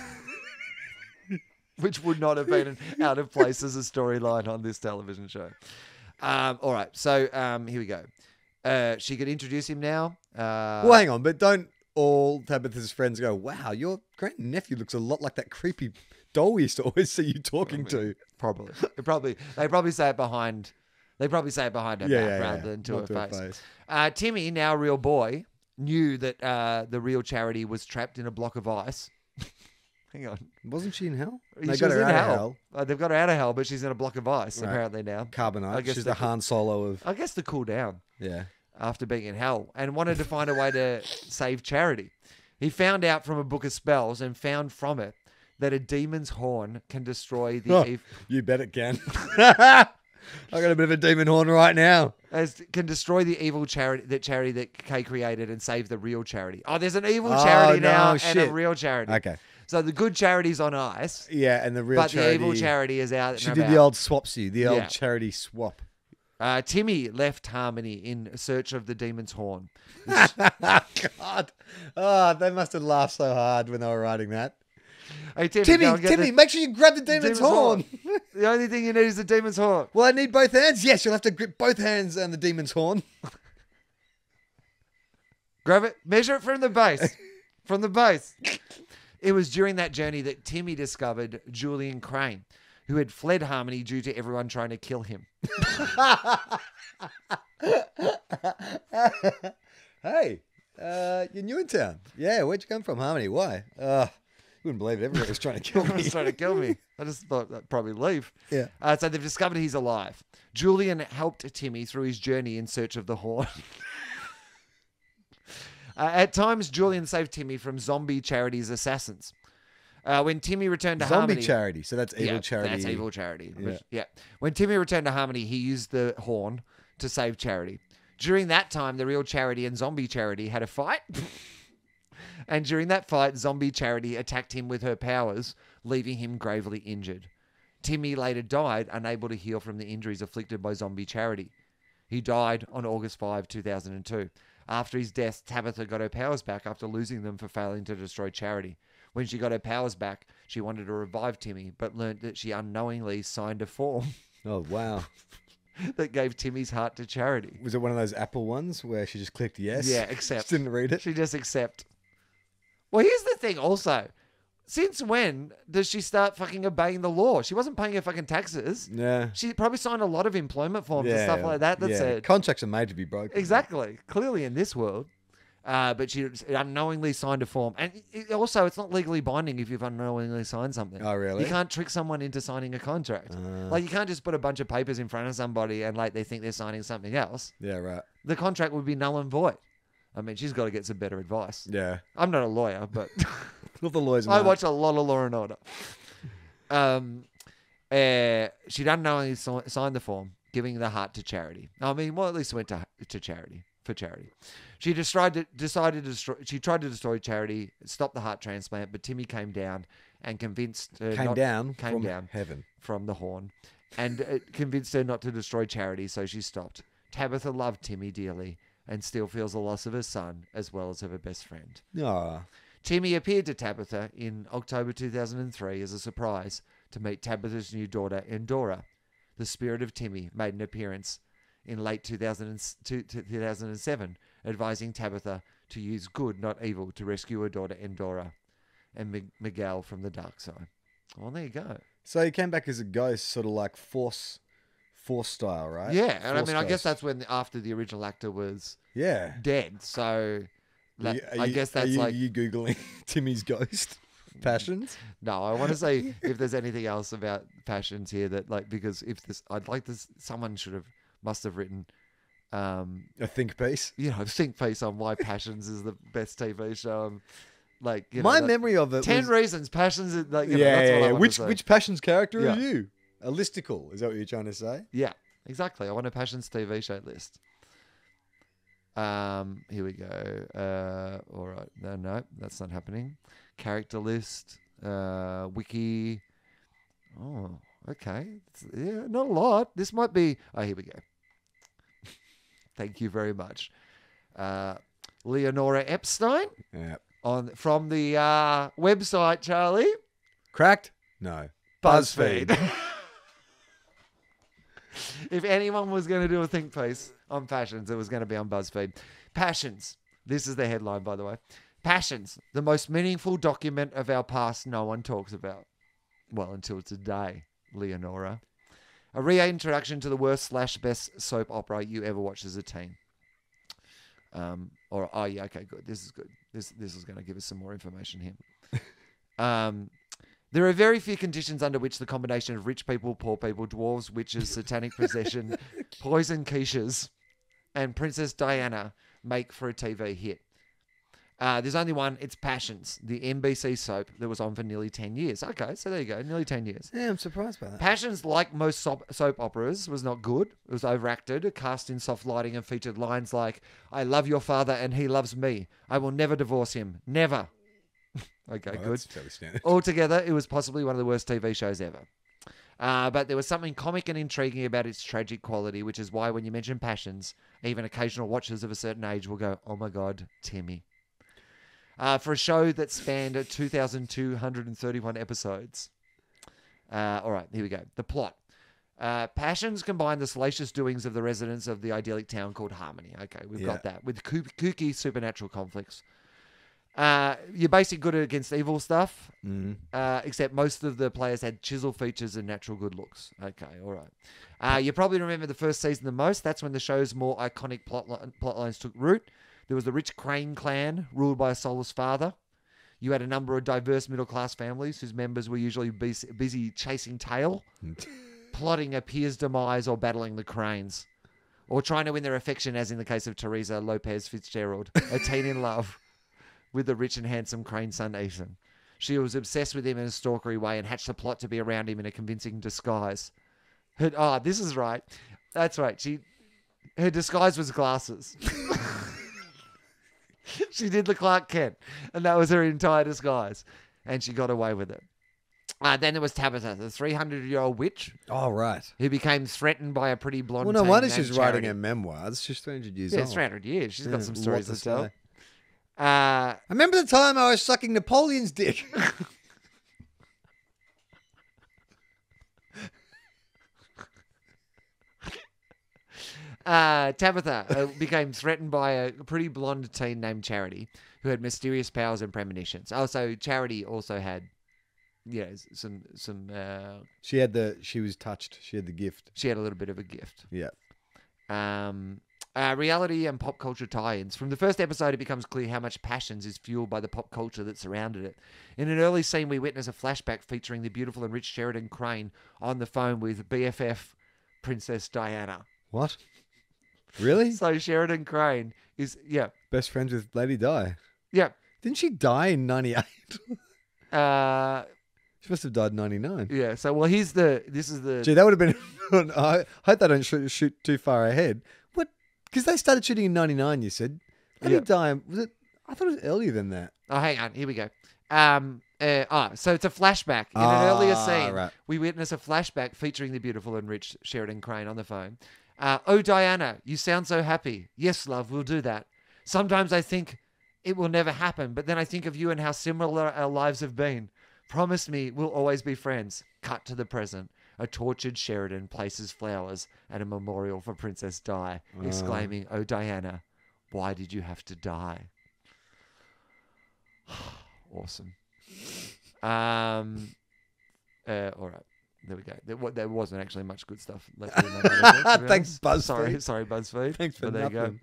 Which would not have been out of place as a storyline on this television show. All right, so here we go. She could introduce him now. Well, hang on, but don't all Tabitha's friends go, wow, your great nephew looks a lot like that creepy doll we used to always see you talking to. Probably. They probably say it behind. They probably say it behind her back rather than to Not her face. Timmy, now real boy, knew that the real Charity was trapped in a block of ice. Hang on. Wasn't she in hell? She They was got her in out of hell. They've got her out of hell, but she's in a block of ice Right. apparently now. Carbonite. I guess She's they the could- Han Solo of... I guess to cool down Yeah. after being in hell, and wanted to find a way to save Charity. He found out from a book of spells and found from it that a demon's horn can destroy the You bet it can. I got a bit of a demon horn right now. can destroy the evil charity that Kay created and save the real Charity. Oh, there's an evil Charity no, now and shit. a real Charity. Okay. So the good Charity's on ice, Yeah, and the real but charity... the evil Charity is out. She and did about. the old swapsy, the old Yeah. charity swap. Timmy left Harmony in search of the demon's horn. God. Oh, they must have laughed so hard when they were writing that. Hey, Timmy, Timmy, go and get Timmy, make sure you grab the demon's horn. The only thing you need is the demon's horn. Well, I need both hands. Yes, you'll have to grip both hands and the demon's horn. Grab it, measure it from the base. From the base. It was during that journey that Timmy discovered Julian Crane, who had fled Harmony due to everyone trying to kill him. Hey, you're new in town. Yeah, where'd you come from, Harmony? Why? You wouldn't believe it. Everybody was trying to kill Everyone me. was trying to kill me. I just thought I'd probably leave. Yeah. So they've discovered he's alive. Julian helped Timmy through his journey in search of the horn. At times, Julian saved Timmy from zombie charity's assassins. When Timmy returned to Zombie Harmony... charity. So that's evil Yeah, charity. that's evil charity. Yeah. Yeah. When Timmy returned to Harmony, he used the horn to save Charity. During that time, the real Charity and Zombie Charity had a fight. And during that fight, Zombie Charity attacked him with her powers, leaving him gravely injured. Timmy later died, unable to heal from the injuries afflicted by Zombie Charity. He died on August 5, 2002. After his death, Tabitha got her powers back after losing them for failing to destroy Charity. When she got her powers back, she wanted to revive Timmy, but learnt that she unknowingly signed a form Oh, wow. that gave Timmy's heart to Charity. Was it one of those Apple ones where she just clicked yes? Yeah, accept. Just didn't read it. She just accept. Well, here's the thing also. Since when does she start fucking obeying the law? She wasn't paying her fucking taxes. Yeah. She probably signed a lot of employment forms and stuff like that said... Contracts are made to be broken. Exactly. Clearly in this world. But she unknowingly signed a form. And also, it's not legally binding if you've unknowingly signed something. Oh, really? You can't trick someone into signing a contract. Like, you can't just put a bunch of papers in front of somebody and, like, they think they're signing something else. Yeah, right. The contract would be null and void. I mean, she's got to get some better advice. Yeah. I'm not a lawyer, but Not the lawyers. I watch a lot of Law and Order. She'd unknowingly signed the form, giving the heart to Charity. I mean, well, at least it went to Charity, for Charity. She tried to destroy Charity, stop the heart transplant, but Timmy came down and convinced her Came down heaven. from the horn, and convinced her not to destroy Charity, so she stopped. Tabitha loved Timmy dearly and still feels the loss of her son as well as of her best friend. Ah. Timmy appeared to Tabitha in October 2003 as a surprise to meet Tabitha's new daughter, Endora. The spirit of Timmy made an appearance in late 2007, advising Tabitha to use good, not evil, to rescue her daughter, Endora, and Miguel from the dark side. Well, there you go. So he came back as a ghost, sort of like Force style, right? Yeah, and Force I guess ghost. that's when after the original actor was Yeah. dead. So I guess that's are like you googling Timmy's ghost passions? no. I want to say if there's anything else about passions here that like because if this I'd like this someone must have written A think piece. a think piece on why Passions is the best TV show. Like My memory of it 10 was, reasons Passions is like yeah, that's what I want Which to say. which passions character Yeah. are you? A listicle, is that what you're trying to say? Yeah, exactly. I want a Passions TV show list. Here we go. All right. No, that's not happening. Character list. Wiki. Oh, okay. Yeah, not a lot. This might be. Oh, here we go. Thank you very much. Leonora Epstein Yeah. from the website, Charlie. Cracked? No. BuzzFeed. If anyone was going to do a think piece on passions, it was going to be on BuzzFeed. Passions. This is the headline, by the way. Passions, the most meaningful document of our past no one talks about. Well, until today, Leonora. A reintroduction to the worst/best soap opera you ever watched as a teen. Okay, good. This is good. This is going to give us some more information here. There are very few conditions under which the combination of rich people, poor people, dwarves, witches, satanic possession, poison quiches, and Princess Diana make for a TV hit. There's only one. It's Passions, the NBC soap that was on for nearly 10 years. Okay, so there you go. Nearly 10 years. Yeah, I'm surprised by that. Passions, like most soap operas, was not good. It was overacted, cast in soft lighting, and featured lines like, "I love your father and he loves me. I will never divorce him. Never." Okay, Oh, good. that's fairly standard. Altogether, it was possibly one of the worst TV shows ever. But there was something comic and intriguing about its tragic quality, which is why when you mention Passions, even occasional watchers of a certain age will go, "Oh my God, Timmy." for a show that spanned 2,231 episodes. All right, here we go. The plot. Passions combine the salacious doings of the residents of the idyllic town called Harmony. Okay, we've got that. With kooky supernatural conflicts. You're basically good against evil stuff, except most of the players had chisel features and natural good looks. Okay, all right. You probably remember the first season the most. That's when the show's more iconic plot lines took root. There was the rich Crane clan, ruled by a soulless father. You had a number of diverse middle-class families whose members were usually busy chasing tail, plotting a peer's demise, or battling the Cranes, or trying to win their affection, as in the case of Teresa Lopez Fitzgerald, a teen in love with the rich and handsome Crane son Ethan. She was obsessed with him in a stalkery way and hatched a plot to be around him in a convincing disguise. This is right. That's right. Her disguise was glasses. She did the Clark Kent, and that was her entire disguise, and she got away with it. Then there was Tabitha, the 300-year-old witch. Oh, right. Who became threatened by a pretty blonde. Well, no wonder named she's Charity. writing her memoirs. She's 300 years Yeah, old. it's 300 years. She's got some stories what to tell. say. I remember the time I was sucking Napoleon's dick. Tabitha became threatened by a pretty blonde teen named Charity, who had mysterious powers and premonitions. Also, Charity also had, some. She was touched. She had the gift. She had a little bit of a gift. Yeah. Reality and pop culture tie-ins. From the first episode, it becomes clear how much Passions is fueled by the pop culture that surrounded it. In an early scene, we witness a flashback featuring the beautiful and rich Sheridan Crane on the phone with BFF Princess Diana. What? Really? So Sheridan Crane is, Best friends with Lady Di. Yeah. Didn't she die in 98? She must have died in 99. Yeah. So, well, this is the... Gee, that would have been... I hope they don't shoot too far ahead. What? Because they started shooting in 99, you said. Lady Di, was it... I thought it was earlier than that. Oh, hang on. Here we go. So it's a flashback. In an earlier scene, right. we witness a flashback featuring the beautiful and rich Sheridan Crane on the phone. Oh, Diana, you sound so happy. Yes, love, we'll do that. Sometimes I think it will never happen, but then I think of you and how similar our lives have been. Promise me we'll always be friends. Cut to the present. A tortured Sheridan places flowers at a memorial for Princess Di, exclaiming, "Oh, Diana, why did you have to die?" Awesome. All right. There we go. There wasn't actually much good stuff left in that. Thanks, BuzzFeed. Sorry, BuzzFeed. Thanks for There nothing. you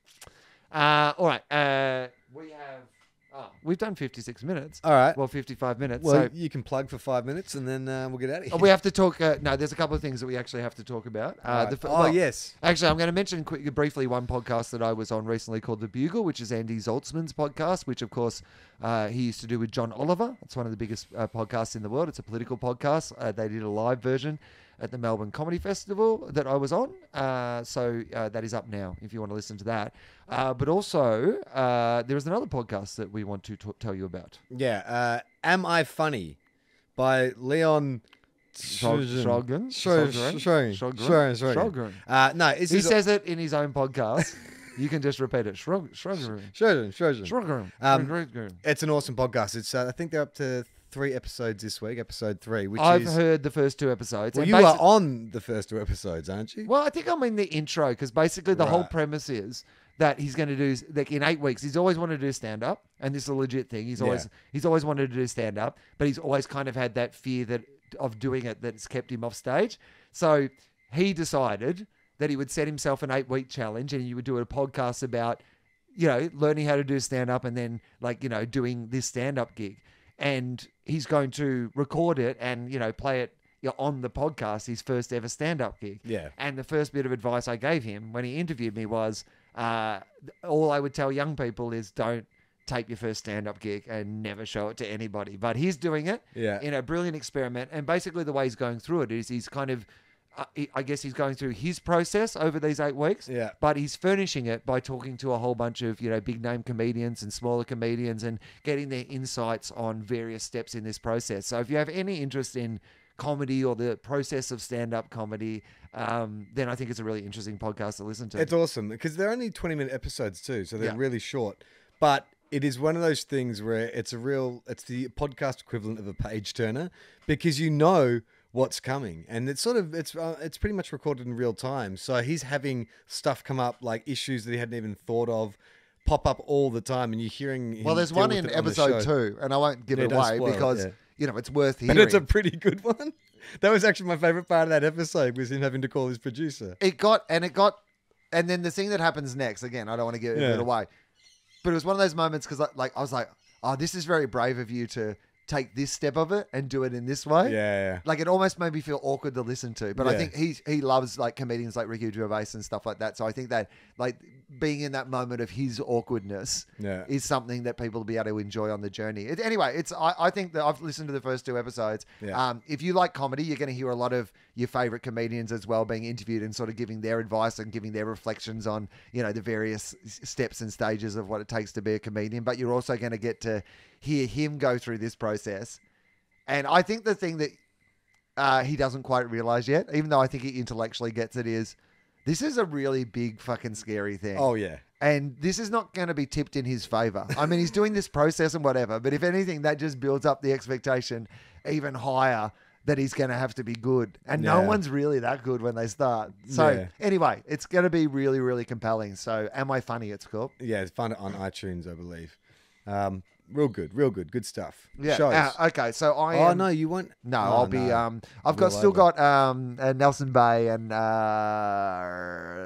go. All right. We've done 56 minutes. All right. Well, 55 minutes. Well, So you can plug for 5 minutes and then we'll get out of here. we have to talk. No, there's a couple of things that we actually have to talk about. All right. Yes. Actually, I'm going to mention briefly one podcast that I was on recently called The Bugle, which is Andy Zoltzman's podcast, which, of course, he used to do with John Oliver. It's one of the biggest podcasts in the world. It's a political podcast. They did a live version at the Melbourne Comedy Festival that I was on. So that is up now if you want to listen to that. But also, there is another podcast that we want to tell you about. Yeah. Am I Funny by Leon Shogren. No, He says it in his own podcast. You can just repeat it. Shogren. It's an awesome podcast. It's I think they're up to 3 episodes this week, episode 3. Which I've heard the first 2 episodes. Well, and you are on the first 2 episodes, aren't you? Well, I think I'm in the intro because basically the whole premise is that he's going to do, like, in 8 weeks. He's always wanted to do stand up, and this is a legit thing. He's always wanted to do stand up, but he's always kind of had that fear of doing it that's kept him off stage. So he decided that he would set himself an 8-week challenge, and he would do a podcast about, learning how to do stand up, and then doing this stand up gig. And he's going to record it and, play it on the podcast, his first ever stand-up gig. Yeah. And the first bit of advice I gave him when he interviewed me was, all I would tell young people is don't tape your first stand-up gig and never show it to anybody. But he's doing it in a brilliant experiment. And basically the way he's going through it is he's kind of, I guess he's going through his process over these 8 weeks, but he's furnishing it by talking to a whole bunch of, big name comedians and smaller comedians and getting their insights on various steps in this process. So if you have any interest in comedy or the process of stand-up comedy, then I think it's a really interesting podcast to listen to. It's awesome because they're only 20-minute episodes too, so they're really short. But it is one of those things where it's the podcast equivalent of a page turner, because you know what's coming, and it's pretty much recorded in real time. So he's having stuff come up, like issues that he hadn't even thought of, pop up all the time, and you're hearing him Well, there's deal one with in it on the episode show. 2, and I won't give Yeah, it don't away spoil it, because yeah. you know it's worth hearing. But it's a pretty good one. That was actually my favorite part of that episode, was him having to call his producer. And then the thing that happens next, again, I don't want to give Yeah. it away, but it was one of those moments because I was like, oh, this is very brave of you to take this step of it and do it in this way. Yeah. Like, it almost made me feel awkward to listen to, but I Yeah. think he loves like comedians like Ricky Gervais and stuff like that. So I think that like being in that moment of his awkwardness Yeah. is something that people will be able to enjoy on the journey. Anyway, I think that I've listened to the first 2 episodes. Yeah. If you like comedy, you're going to hear a lot of your favorite comedians as well being interviewed and sort of giving their advice and giving their reflections on, you know, the various steps and stages of what it takes to be a comedian. But you're also going to get to hear him go through this process. And I think the thing that he doesn't quite realize yet, even though I think he intellectually gets it, is this is a really big fucking scary thing. Oh yeah. And this is not going to be tipped in his favor. I mean, he's doing this process and whatever, but if anything, that just builds up the expectation even higher that he's going to have to be good. And no Yeah. one's really that good when they start. So Yeah. anyway, it's going to be really, really compelling. So Am I Funny? It's called. Yeah, find it on iTunes, I believe. Real good. Good stuff. Yeah. Shows. Okay. So I Oh am... no, you won't. No, Oh, I'll be. no. I've got All still over. got Nelson Bay and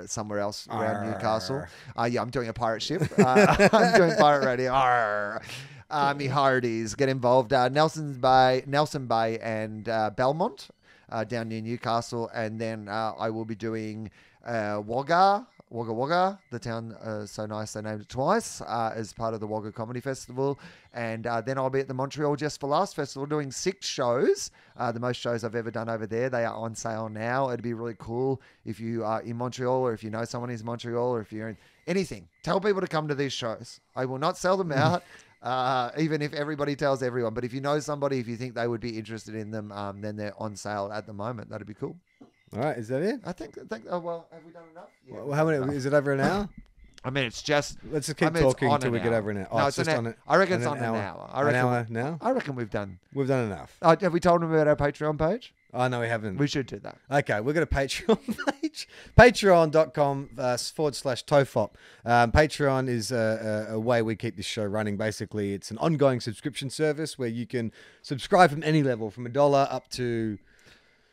somewhere else around Newcastle. Yeah, I'm doing a pirate ship. I'm doing pirate radio. Arr. Me Hardies get involved. Nelson Bay, and Belmont down near Newcastle, and then I will be doing Wagga, the town so nice they named it twice, as part of the Wagga Comedy Festival. And then I'll be at the Montreal Just for Laughs Festival doing 6 shows, the most shows I've ever done over there. They are on sale now. It'd be really cool if you are in Montreal, or if you know someone who's in Montreal, or if you're in anything. Tell people to come to these shows. I will not sell them out. Even if everybody tells everyone. But if you know somebody, if you think they would be interested in them, then they're on sale at the moment. That'd be cool. All right, is that it? I think. Oh well, have we done enough? Yeah. Well, how many? Is it over an hour? I mean, it's just. Let's just keep it's talking on until we an get hour. over an hour. Oh, No, it's it's just an on it. I reckon it's an on an hour. I An reckon. hour now. I reckon we've done. We've done enough. Have we told them about our Patreon page? Oh no, we haven't. We should do that. Okay, we've got a Patreon page. Patreon.com/TOFOP. Patreon is a way we keep this show running. Basically, it's an ongoing subscription service where you can subscribe from any level, from $1 up to...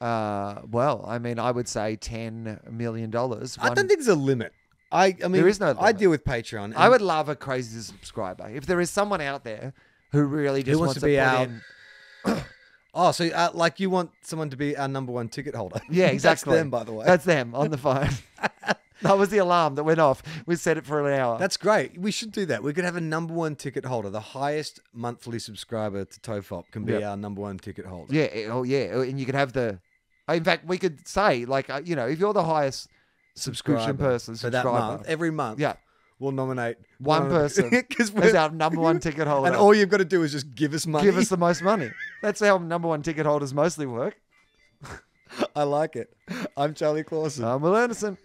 Well, I mean, I would say $10 million. I don't think there's a limit. I mean, There is no I limit. deal with Patreon. and I would love a crazy subscriber. If there is someone out there who really just wants wants to be put our- in. Oh, so like you want someone to be our #1 ticket holder? Yeah, exactly. That's them, by the way. That's them on the phone. That was the alarm that went off. We set it for an hour. That's great. We should do that. We could have a #1 ticket holder. The highest monthly subscriber to TOFOP can be Yep. our #1 ticket holder. Yeah. Oh, yeah. And you could have the. In fact, we could say, like, you know, if you're the highest subscription person, for that subscriber, month, every month, yeah, we'll nominate one person because as our #1 ticket holder. and all you've got to do is just give us money. Give us the most money. That's how #1 ticket holders mostly work. I like it. I'm Charlie Clausen. I'm Will Anderson.